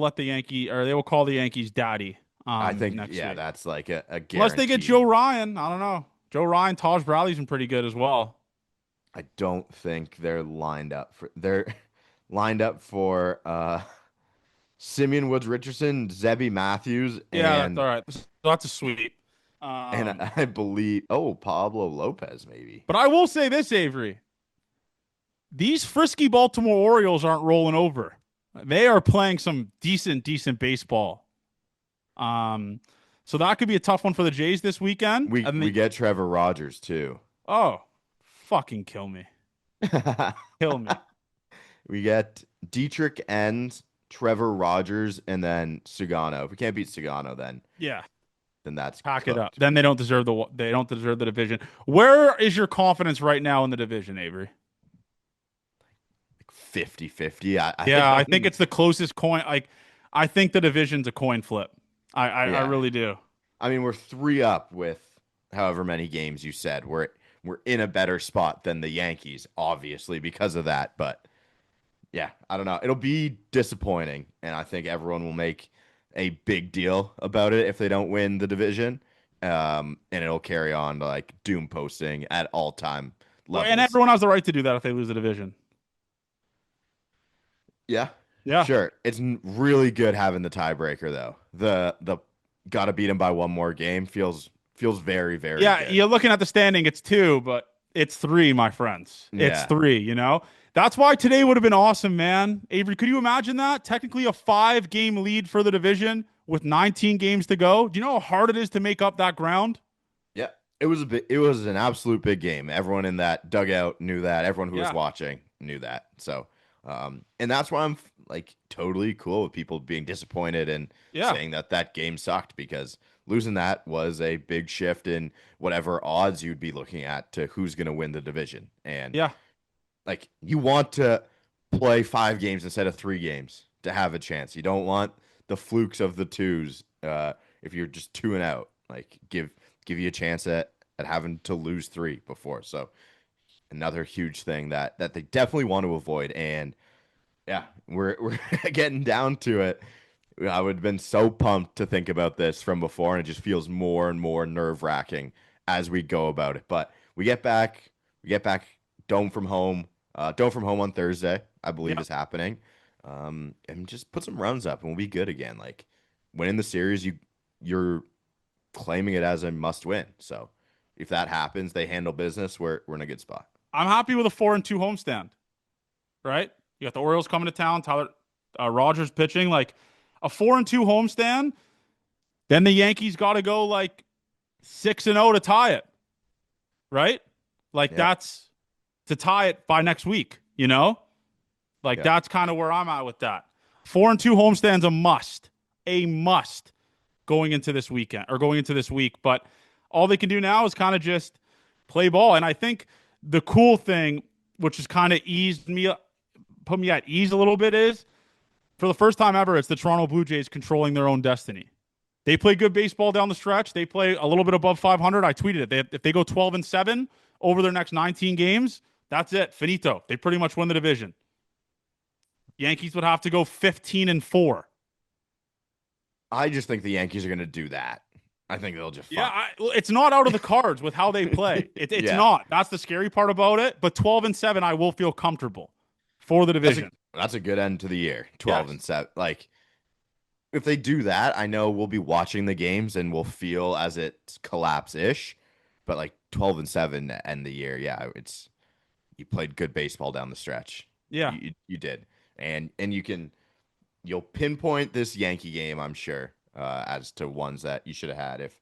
let the Yankee or they will call the Yankees daddy I think, next yeah, week. that's like a Unless they get guarantee. Joe Ryan. I don't know. Joe Ryan, Taj Bradley's been pretty good as well. I don't think they're lined up for Simeon Woods Richardson, Zebby Matthews, Yeah, that's all right. So that's a sweep. and Um, I believe Pablo Lopez maybe. but I will say this, Avery. These frisky Baltimore Orioles aren't rolling over. They are playing some decent baseball. Um, so that could be a tough one for the Jays this weekend. We And we get Trevor Rogers too. oh, fucking kill me, kill me. We get Dietrich and Trevor Rogers and then Sugano. If we can't beat Sugano, Yeah, then that's pack it up. cooked. Then they don't deserve the division. Where is your confidence right now in the division, Avery? 50-50. I think Yeah, I think it's the closest coin. Like, I think the division's a coin flip. I yeah. really do. I mean, we're 3 up with however many games you said. We're in a better spot than the Yankees, obviously, because of that. But yeah, I don't know. It'll be disappointing, and I think everyone will make a big deal about it if they don't win the division. And it'll carry on to like doom posting at all time Well, and levels. everyone has the right to do that if they lose the division. Yeah, Yeah. sure. It's really good having the tiebreaker though. The gotta beat him by one more game feels very Yeah, good. you're looking at the standing, it's two, but it's three, my friends. It's Yeah. three, you know? That's why today would have been awesome, man. Avery, could you imagine that? Technically a 5-game lead for the division with 19 games to go. Do you know how hard it is to make up that ground? Yeah. It was an absolute big game. Everyone in that dugout knew that. Everyone who was Yeah. watching knew that. So and that's why I'm like totally cool with people being disappointed and Yeah. saying that that game sucked because losing that was a big shift in whatever odds you'd be looking at to who's going to win the division. And Yeah. like you want to play 5 games instead of 3 games to have a chance. You don't want the flukes of the twos. If you're just 2 and out, like give you a chance at having to lose 3 before. So another huge thing that they definitely want to avoid. And yeah, we're getting down to it. I would have been so pumped to think about this from before, and it just feels more and more nerve wracking as we go about it. But we get back dome from home on Thursday, I believe Yeah. is happening. And just put some runs up, and we'll be good again. Like winning the series, you're claiming it as a must win. So if that happens, they handle business. We're in a good spot. I'm happy with a 4-2 homestand, right? You got the Orioles coming to town, Tyler Rogers pitching, like a 4-2 homestand. Then the Yankees got to go like 6-0 to tie it, right? Like Yeah, that's to tie it by next week, you know? Like yeah. that's kind of where I'm at with that. 4-2 homestands a must going into this weekend or going into this week. But all they can do now is kind of just play ball. And I think the cool thing, which has kind of put me at ease a little bit, is for the first time ever, it's the Toronto Blue Jays controlling their own destiny. They play good baseball down the stretch. They play a little bit above 500. I tweeted it. If they go 12-7 over their next 19 games, that's it. Finito. They pretty much win the division. Yankees would have to go 15-4. I just think the Yankees are going to do that. I think they'll just Yeah, fuck. it's not out of the cards with how they play. It's Yeah, not. That's the scary part about it. But 12-7, I will feel comfortable for the that's a division. that's a good end to the year. 12 Yes. and 7. Like if they do that, I know we'll be watching the games and we'll feel as it collapse ish. But like 12 and 7 to end the year, yeah, it's you played good baseball down the stretch. Yeah. You did, and you'll pinpoint this Yankee game, I'm sure, as to ones that you should have had if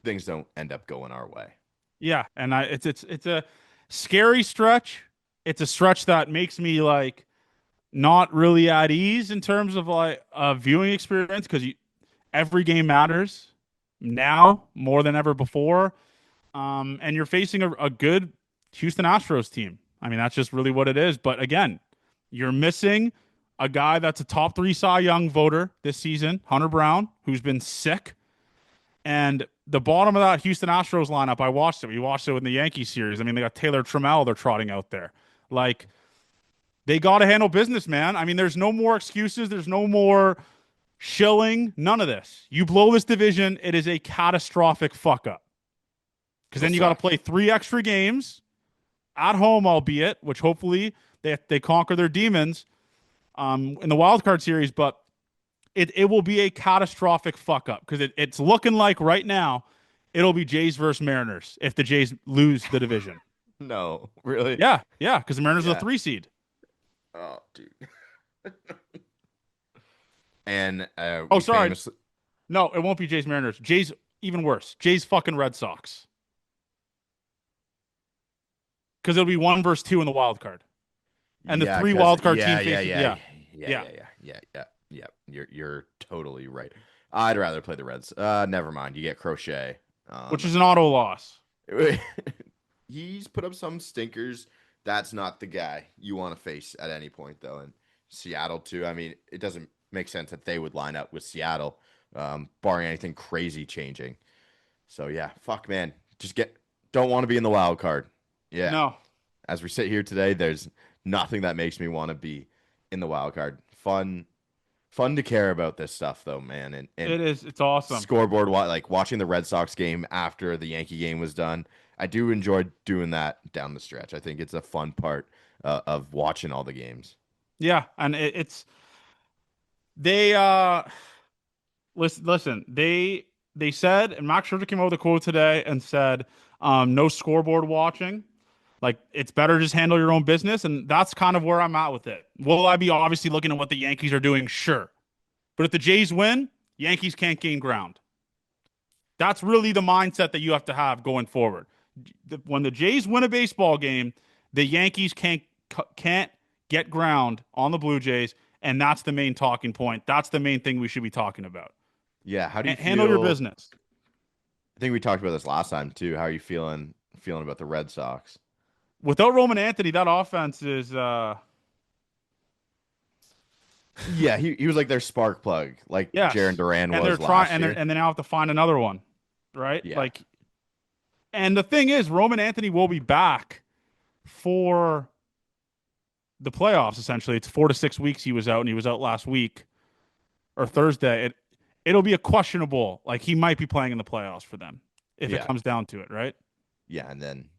things don't end up going our way. Yeah. And it's a scary stretch. It's a stretch that makes me like not really at ease in terms of like a viewing experience because every game matters now more than ever before. And you're facing a good Houston Astros team. I mean, that's just really what it is. But again, you're missing a guy that's a top 3 Cy Young voter this season, Hunter Brown, who's been sick. And the bottom of that Houston Astros lineup, I watched it. We watched it in the Yankee series. I mean, they got Taylor Trammell they're trotting out there. Like, they got to handle business, man. I mean, there's no more excuses. There's no more shilling. None of this. You blow this division, it is a catastrophic fuck up. Because then you got to play 3 extra games at home, albeit, which hopefully they conquer their demons in the wild card series. But it will be a catastrophic fuck up because it's looking like right now it'll be Jays versus Mariners if the Jays lose the division. No, really? Yeah, yeah, because the Mariners are the Yeah. 3 seed. Oh, dude. And Oh, we sorry. famously, No, it won't be Jays Mariners. Jays even worse. Jays fucking Red Sox because it'll be 1 versus 2 in the wild card, and the yeah, three because wild card team faces. Yeah, yeah. yeah. You're totally right. I'd rather play the Reds. Never mind. You get Crochet. Which Um, is an auto loss. he's put up some stinkers. That's not the guy you want to face at any point, though. And Seattle too. I mean, it doesn't make sense that they would line up with Seattle, barring anything crazy changing. So yeah, fuck man, just get don't want to be in the wild card. Yeah, No, as we sit here today, there's nothing that makes me want to be in the wild card. Fun to care about this stuff though, man. And it is. It's awesome. scoreboard, like watching the Red Sox game after the Yankee game was done. I do enjoy doing that down the stretch. I think it's a fun part of watching all the games. Yeah, and it's they listen, they said, and Max Scherzer came out with a quote today and said, no scoreboard watching. Like it's better just handle your own business, and that's kind of where I'm at with it. Will I be obviously looking at what the Yankees are doing? Sure, but if the Jays win, Yankees can't gain ground. That's really the mindset that you have to have going forward. When the Jays win a baseball game, the Yankees can't get ground on the Blue Jays, and that's the main talking point. That's the main thing we should be talking about. Yeah, how do you Handle your feel? business. I think we talked about this last time too. How are you feeling about the Red Sox? Without Roman Anthony, that offense is Yeah, he was like their spark plug, like Jaron yes, Duran and they're was trying, last year. and they now have to find another one, right? Yeah. Like, and the thing is, Roman Anthony will be back for the playoffs. Essentially, it's 4 to 6 weeks he was out, and he was out last week or Thursday. It'll be a questionable. Like he might be playing in the playoffs for them if it Yeah. comes down to it, right? Yeah, and then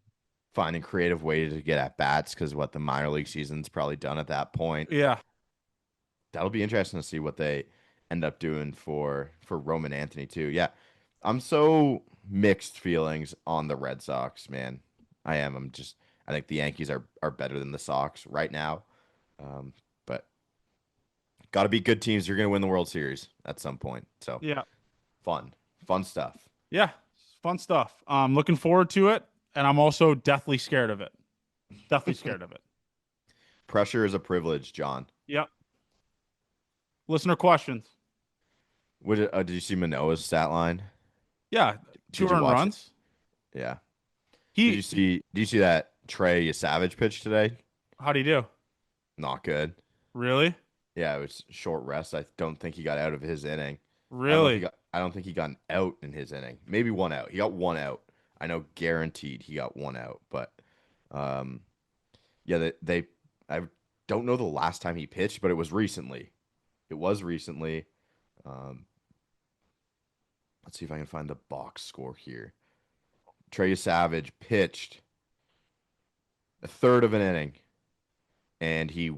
finding creative ways to get at bats because what the minor league season's probably done at that point. Yeah, That'll be interesting to see what they end up doing for Roman Anthony too. Yeah, I'm so mixed feelings on the Red Sox, man. I am. I think the Yankees are better than the Sox right now. But got to be good teams. You're going to win the World Series at some point. So yeah, fun stuff. yeah. Fun stuff. Looking forward to it, and I'm also deathly scared of it. Deathly scared of it. Pressure is a privilege, John. Yep. Listener questions. Did you see Manoah's stat line? Yeah, two Did you earned watch it? runs. Yeah. He. Did you see that Trey Savage pitch today? How do you do? Not good. Really? Yeah, it was short rest. I don't think he got out of his inning. Really? I don't think he got an out in his inning. Maybe one out. He got one out. I know guaranteed he got one out, but um yeah, I don't know the last time he pitched, but it was recently. It was recently. Um let's see if I can find the box score here. Trey Savage pitched a third of an inning and he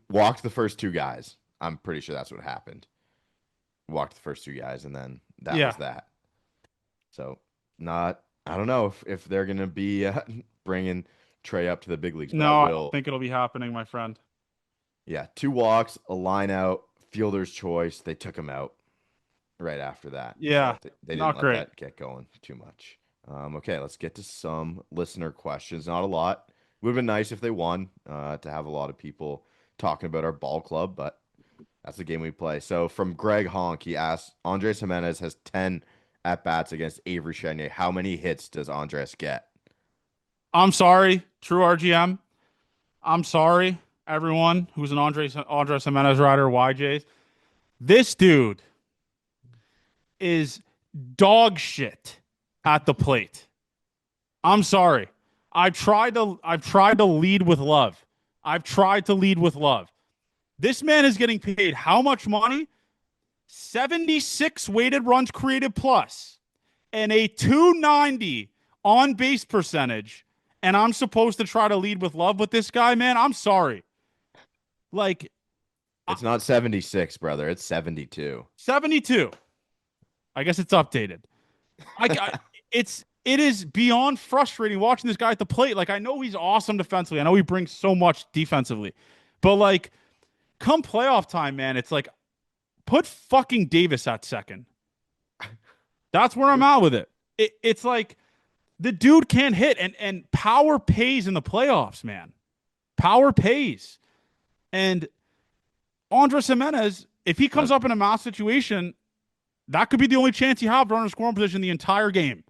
walked the first two guys. I'm pretty sure that's what happened. Walked the first two guys, and then that Yeah. was that. So, not I don't know if they're gonna be bringing Trey up to the big leagues, but No, I I don't will. think it'll be happening, my friend. Yeah, two walks, a line out, fielder's choice. They took him out right after that. Yeah, So they didn't not let great. that get going too much. Okay, let's get to some listener questions. Not a lot. Would have been nice if they won to have a lot of people talking about our ball club, but that's the game we play. So from Greg Honk, he asked, Andres Jimenez has 10 at-bats against Avery Chenier. How many hits does Andres get? I'm sorry, true RGM. I'm sorry, everyone who's an Andres Jimenez rider, YJs. This dude is dog shit at the plate. I'm sorry. I've tried to lead with love. I've tried to lead with love. This man is getting paid how much money? 76 weighted runs created plus and a 290 on base percentage. And I'm supposed to try to lead with love with this guy, man. I'm sorry. Like, Uh, It's not 76, brother. It's 72. 72. I guess it's updated. I it is beyond frustrating watching this guy at the plate. Like I know he's awesome defensively. I know he brings so much defensively. But like come playoff time, man, it's like put fucking Davis at second. That's where I'm at with it. It's like the dude can't hit and power pays in the playoffs, man. Power pays. And Andres Jimenez, if he comes That, up in a mouse situation, that could be the only chance you have to run a scoring position the entire game.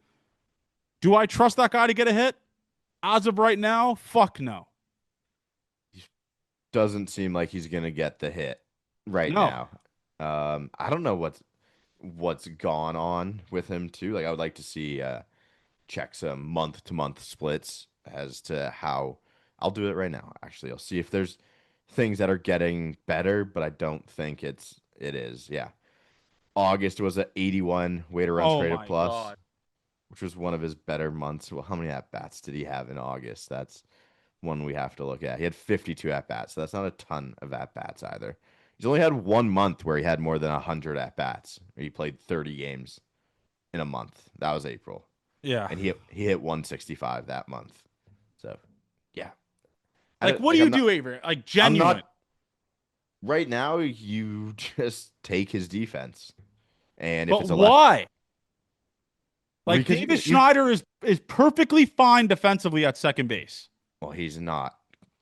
Do I trust that guy to get a hit? As of right now, fuck no. doesn't seem like he's gonna get the hit right No. now. I don't know what's gone on with him too. Like I would like to see check some month to month splits as to how I'll do it right now. Actually, I'll see if there's things that are getting better, but I don't think it is. Yeah. August was a 81 weighted runs Oh created my plus, God. which was one of his better months. Well, how many at bats did he have in August? That's one we have to look at. He had 52 at bats, so that's not a ton of at bats either. He's only had 1 month where he had more than 100 at bats. He played 30 games in a month. That was April, Yeah. and he hit 165 that month. So, yeah, I Like, don't, what do like you do, Avery? Like, I'm genuine. not right now. You just take his defense, and if But it's a left, why? Like, because Davis you Schneider is perfectly fine defensively at second base. well, he's not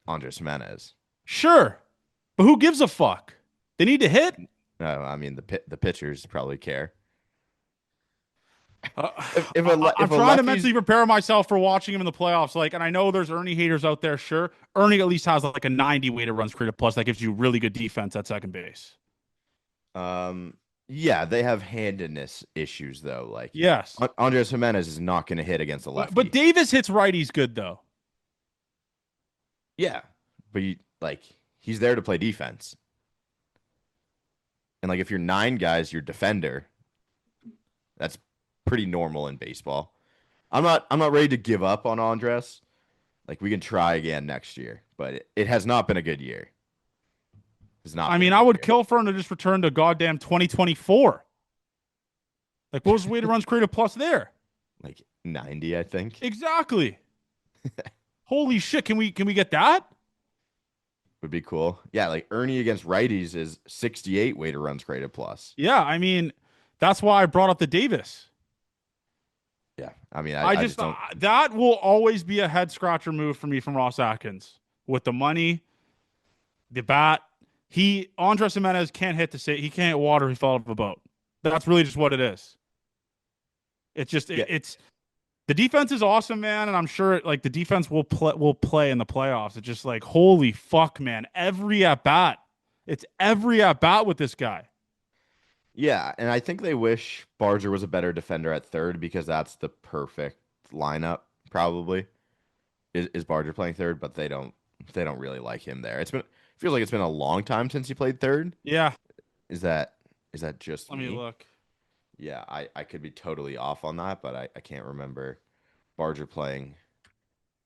Andres Jimenez. Sure. But who gives a fuck? They need to hit. No, I mean the pitchers probably care. Uh, If I'm a trying to lefty's mentally prepare myself for watching him in the playoffs. Like, and I know there's Ernie haters out there. Sure, Ernie at least has like a 90 weighted runs created plus that gives you really good defense at second base. um yeah, they have handedness issues though. Like Yes, Andres Jimenez is not going to hit against a but lefty. Davis hits righties good though. Yeah, but he's there to play defense. And like if you're nine guys, you're defender. That's pretty normal in baseball. I'm not ready to give up on Andres. Like we can try again next year, but it has not been a good year. It's not I been a mean, I good would year. kill for him to just return to goddamn 2024. Like, what was the weighted runs created plus there? Like 90, I think. Exactly. Holy shit! Can we get that? Would be cool. Yeah, like Ernie against righties is 68 weighted runs created plus. Yeah, I mean, that's why I brought up the Davis. Yeah, I mean, I I just just don't. that will always be a head scratcher move for me from Ross Atkins with the money, the bat. Andres Jimenez can't hit the say he can't water. He fell off a boat. That's really just what it is. It's just Yeah, it's the defense is awesome, man, and I'm sure like the defense will play in the playoffs. It's just like holy fuck, man. It's every at bat with this guy. yeah, and I think they wish Barger was a better defender at third because that's the perfect lineup. Probably is Barger playing third, but they don't really like him there. Feels like it's been a long time since he played third. Yeah, Is that is that just let me me? look. Yeah, I could be totally off on that, but I can't remember Barger playing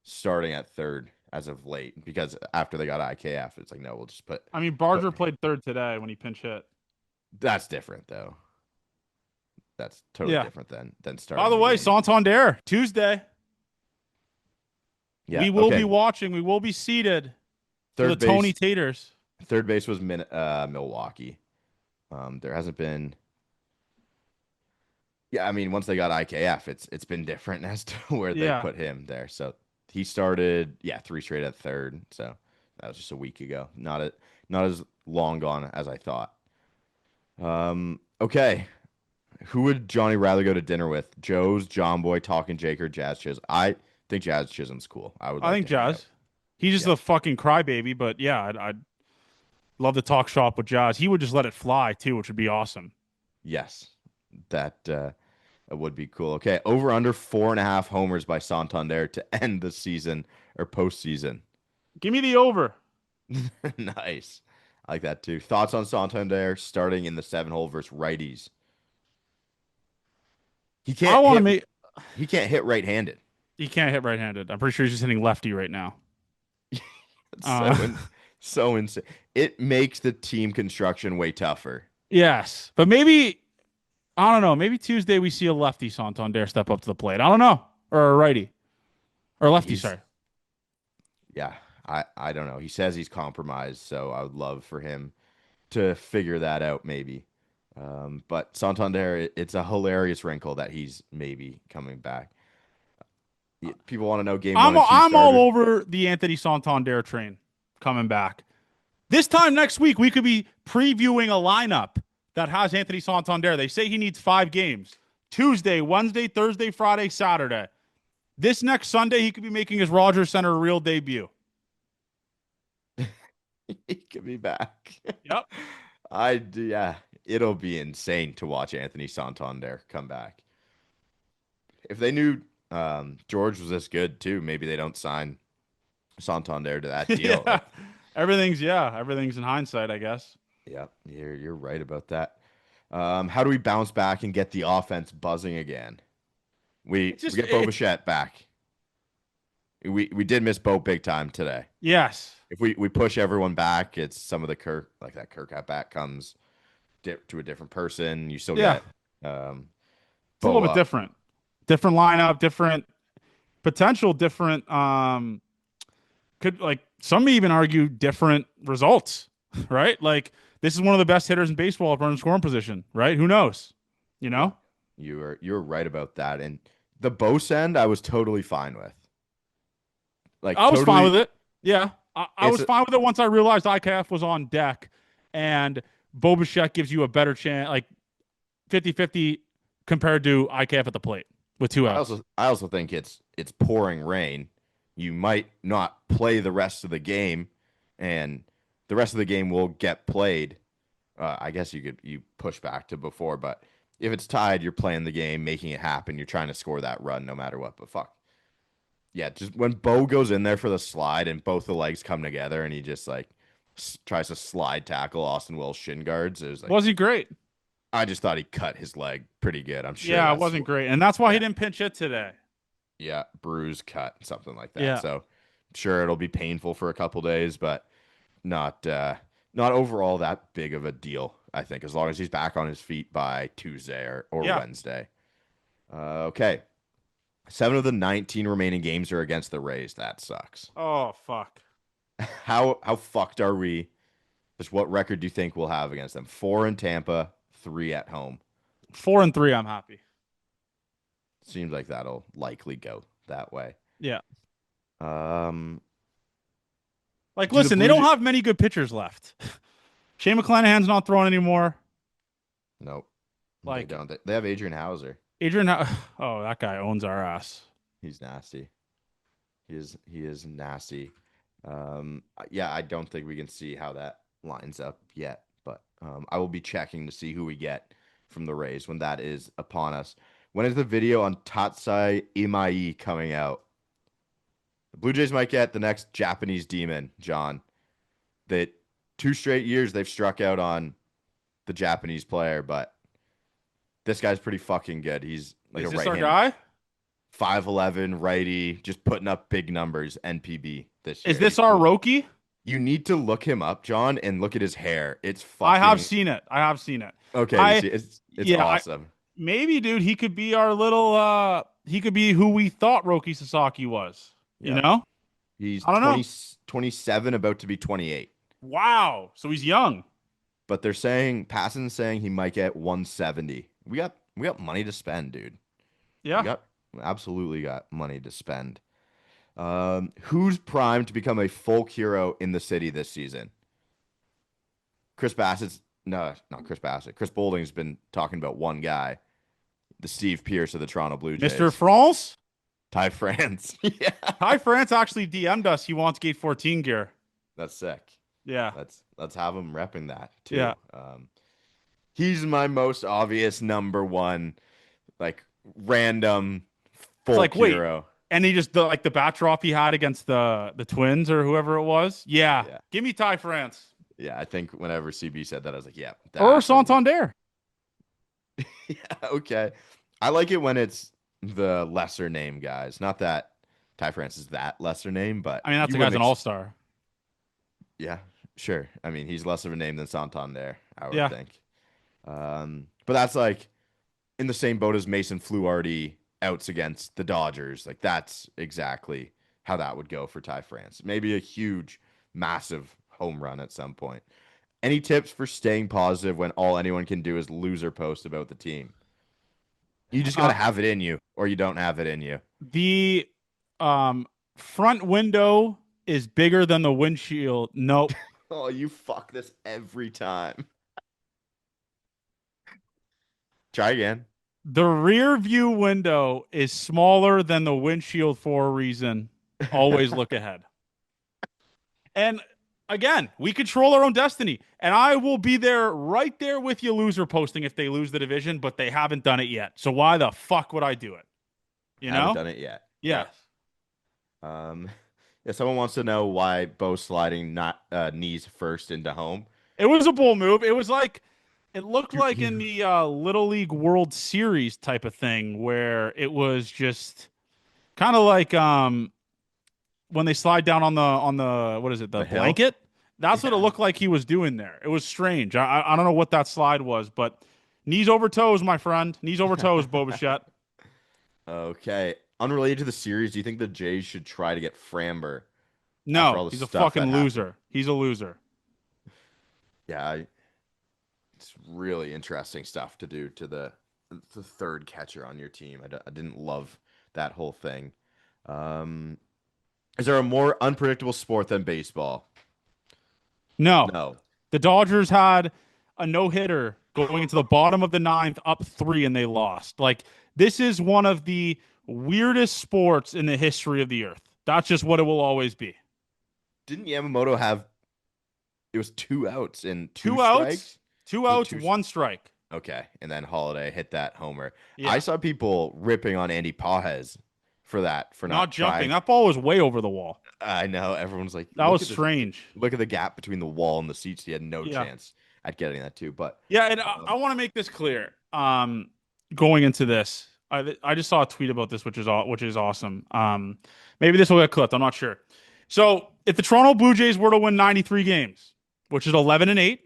starting at third as of late because after they got IKF, it's like no, we'll just I mean, put Barger played third today when he pinch hit. that's different though. That's totally Yeah. different than By starting the the way, game. Santander Tuesday. Yeah, We will be okay. watching. We will be seated for the Third Tony base Taters. third base was Milwaukee. There hasn't been yeah, I mean once they got IKF, it's been different as to where they Yeah. put him there. So he started yeah, three straight at third. So that was just a week ago. Not as long gone as I thought. Okay. Who would Johnny rather go to dinner with? Joe's, John Boy, Talking Jake, or Jazz Chisholm? I think Jazz Chisholm's cool. I would I like think to hang out. Jazz. He's just Yeah. a fucking crybaby, but yeah, I'd love to talk shop with Jazz. He would just let it fly too, which would be awesome. Yes. That would be cool. Okay. Over under 4.5 homers by Santander to end the season or postseason. Give me the over. Nice. I like that too. Thoughts on Santander starting in the 7 hole versus righties? He I can't want to hit make. he can't hit right-handed. He can't hit right-handed. I'm pretty sure he's just hitting lefty right now. It's Uh, so insane. it makes the team construction way tougher. Yes, but maybe I don't know. Maybe Tuesday we see a lefty Santander step up to the plate. I don't know, or a righty or lefty. He's Sorry. yeah, I don't know. He says he's compromised, so I would love for him to figure that out maybe. But Santander, it's a hilarious wrinkle that he's maybe coming back. People want to know game one I'm and two I'm all starters. over the Anthony Santander train coming back. This time next week we could be previewing a lineup that has Anthony Santander. They say he needs 5 games: Tuesday, Wednesday, Thursday, Friday, Saturday. This next Sunday he could be making his Rogers Center real debut. He could be back. Yep. Yeah, it'll be insane to watch Anthony Santander come back. If they knew George was this good too, maybe they don't sign Santander to that deal. Yeah. Everything's in hindsight, I guess. Yeah, you're right about that. How do we bounce back and get the offense buzzing again? We It's just we get Bo Bichette back. We did miss Bo big time today. yes. If we push everyone back, it's some of the Kirk like that Kirk at bat comes to a different person. You still Yeah. get It's a Bo little bit up. different. Different lineup, different potential, different could like some may even argue different results, right? Like this is one of the best hitters in baseball at running scoring position, right? Who knows? You Yeah, know? you're right about that. And the Bo send, I was totally fine with. Like I was fine totally, with it. Yeah. I it's was fine with it once I realized IKF was on deck and Bo Bichette gives you a better chance, like 50-50 compared to IKF at the plate with two outs. I also think it's pouring rain. You might not play the rest of the game, and the rest of the game will get played. I guess you push back to before, but if it's tied, you're playing the game, making it happen. You're trying to score that run no matter what. But fuck, yeah, just when Bo goes in there for the slide and both the legs come together, and he just like tries to slide tackle Austin Wells shin guards. It was like Was he great? I just thought he cut his leg pretty good. I'm sure Yeah, it that's wasn't great. And that's why he yeah. didn't pinch it today. Yeah, bruise, cut, something like that. Yeah. So sure it'll be painful for a couple days, but not not overall that big of a deal, I think, as long as he's back on his feet by Tuesday or Yeah. Wednesday. Okay. 7 of the 19 remaining games are against the Rays. That sucks. Oh fuck. How fucked are we? Just what record do you think we'll have against them? 4 in Tampa, 3 at home. 4-3, I'm happy. Seems like that'll likely go that way. Yeah. Um, Like, do the listen, they Blue don't Jays? have many good pitchers left. Shane McClanahan's not throwing anymore. Nope. Like They don't. They have Adrian Hauser. Adrian, oh, that guy owns our ass. He's nasty. He is nasty. Yeah, I don't think we can see how that lines up yet, but I will be checking to see who we get from the Rays when that is upon us. When is the video on Tatsai Imai coming out? The Blue Jays might get the next Japanese demon, John. That 2 straight years they've struck out on the Japanese player, but this guy's pretty fucking good. He's like Is a this our right-handed guy? 5'11", righty, just putting up big numbers, NPB this year. Is this He's our cool. Roki? You need to look him up, John, and look at his hair. It's I have fucking seen it. I have seen it. okay. You I see, it's yeah, awesome. maybe, dude, he could be our little he could be who we thought Roki Sasaki was. You Yeah, know? he's I don't know. 27, about to be 28. Wow. So he's young. But they're saying Passon's saying he might get 170. We got money to spend, dude. Yeah. We absolutely got money to spend. Who's primed to become a folk hero in the city this season? Chris Bassett's no, not Chris Bassett. Chris Boulding's been talking about one guy, the Steve Pierce of the Toronto Blue Jays. Mr. France? Ty France. Yeah, Ty France actually DM'd us. He wants Gate 14 gear. that's sick. Yeah. Let's have him repping that too. Yeah. He's my most obvious number one, like random folk like, wait, hero. And he just the bat drop he had against the Twins or whoever it was. Yeah. Yeah. Give me Ty France. Yeah, I think whenever CB said that, I was like, yeah. Or Santander. Yeah, okay. I like it when it's the lesser name guys. Not that Ty France is that lesser name, but I mean, that's you the guy's wouldn't an all-star. yeah. Sure. I mean, he's less of a name than Santander, I would Yeah. think. But that's like in the same boat as Mason Fluharty outs against the Dodgers. Like that's exactly how that would go for Ty France. Maybe a huge, massive home run at some point. Any tips for staying positive when all anyone can do is loser post about the team? You just got Uh, to have it in you, or you don't have it in you. the um front window is bigger than the windshield. Nope. Oh, you fuck this every time. Try again. The rear view window is smaller than the windshield for a reason. Always look ahead. And again, we control our own destiny. And I will be there right there with you loser posting if they lose the division, but they haven't done it yet. So why the fuck would I do it? You Haven't know? done it yet. Yes. Yep. Yeah, someone wants to know why Bo sliding not knees first into home. It was a bull move. It was like it looked You, like in you, the Little League World Series type of thing where it was just kind of like when they slide down on the what is it, the the hill? blanket? That's what it Yeah. looked like he was doing there. It was strange. I don't know what that slide was, but knees over toes, my friend. Knees over toes, Boba. Okay. Unrelated to the series, do you think the Jays should try to get Framber after No, all the he's a stuff that fucking happened? loser. He's a loser. Yeah, it's really interesting stuff to do to the third catcher on your team. I didn't love that whole thing. Um, is there a more unpredictable sport than baseball? No, No. the Dodgers had a no hitter going into the bottom of the ninth, up three, and they lost. Like this is one of the weirdest sports in the history of the earth. That's just what it will always be. Didn't Yamamoto have it was two outs and two Two outs, strikes? two Was it outs, two? one strike. Okay, and then Holiday hit that homer. I Yeah, saw people ripping on Andy Pages for that, for not not jumping. trying. That ball was way over the wall. I know everyone's like, That was strange. look at the gap between the wall and the seats. He had no Yeah. chance at getting that too. But Yeah, and I um, want to make this clear. Going into this, I just saw a tweet about this, which is awesome. Maybe this will get clipped. I'm not sure. So, if the Toronto Blue Jays were to win 93 games, which is 11-8,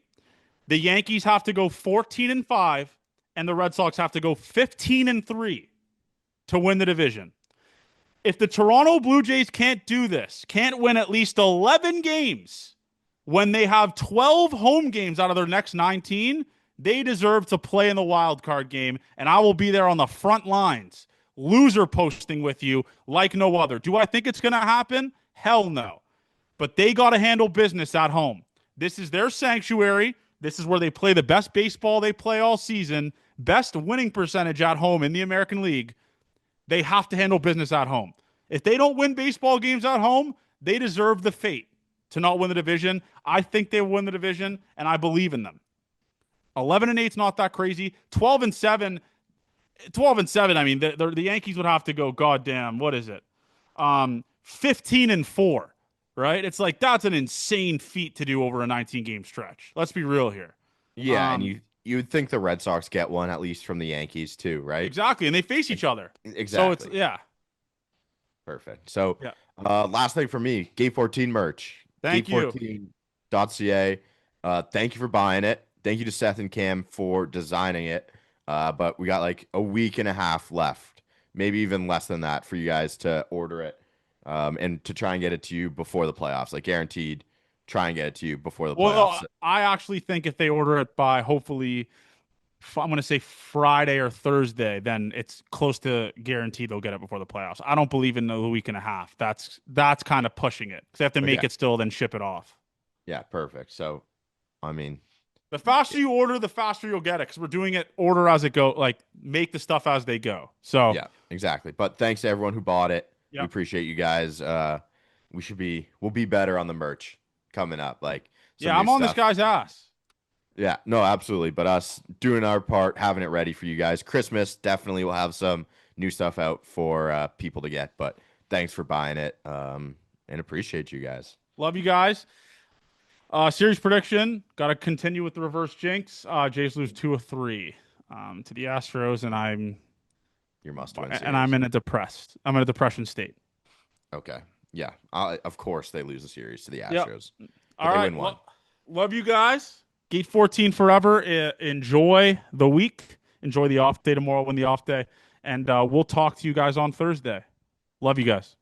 the Yankees have to go 14-5, and the Red Sox have to go 15-3 to win the division. If the Toronto Blue Jays can't do this, can't win at least 11 games when they have 12 home games out of their next 19, they deserve to play in the wild card game, and I will be there on the front lines, loser posting with you like no other. Do I think it's going to happen? Hell no. But they got to handle business at home. This is their sanctuary. This is where they play the best baseball they play all season, best winning percentage at home in the American League. They have to handle business at home. If they don't win baseball games at home, they deserve the fate to not win the division. I think they will win the division, and I believe in them. 11-8 is not that crazy. 12-7, 12-7. I mean, the Yankees would have to go. Goddamn, what is it? 15-4, right? It's like that's an insane feat to do over a 19 game stretch. Let's be real here. yeah, and Um, you would think the Red Sox get one at least from the Yankees too, right? exactly, and they face each other. So it's Exactly. yeah, Perfect. So, yeah. last thing for me, Gate 14 merch, Thank you. gate14.ca. Thank you for buying it. Thank you to Seth and Cam for designing it. But we got like a week and a half left, maybe even less than that for you guys to order it, and to try and get it to you before the playoffs. Like guaranteed, try and get it to you before the Well, playoffs. I actually think if they order it by hopefully, I'm going to say Friday or Thursday, then it's close to guaranteed they'll get it before the playoffs. I don't believe in a week and a half. That's kind of pushing it because they have to make Okay. it still, then ship it off. Yeah, perfect. So, I mean, The faster you order, the faster you'll get it because we're doing it order as it go, like make the stuff as they go. So, yeah, exactly. But thanks to everyone who bought it. We yeah, appreciate you guys. We'll be better on the merch coming up. Like some yeah, new I'm on this stuff. guy's ass. Yeah, no, absolutely. But us doing our part, having it ready for you guys. Christmas definitely will have some new stuff out for people to get. But thanks for buying it, and appreciate you guys. Love you guys. Series prediction. Got to continue with the reverse jinx. Jays lose 2-3 to the Astros, and Your must-win I'm series. in a depressed. I'm in a depression state. Okay. Yeah. Of course they lose the series to the Yep. Astros, but All they right. win one. Well, Love you guys. Gate 14 forever. Enjoy the week. Enjoy the off day tomorrow when the off day. And we'll talk to you guys on Thursday. Love you guys.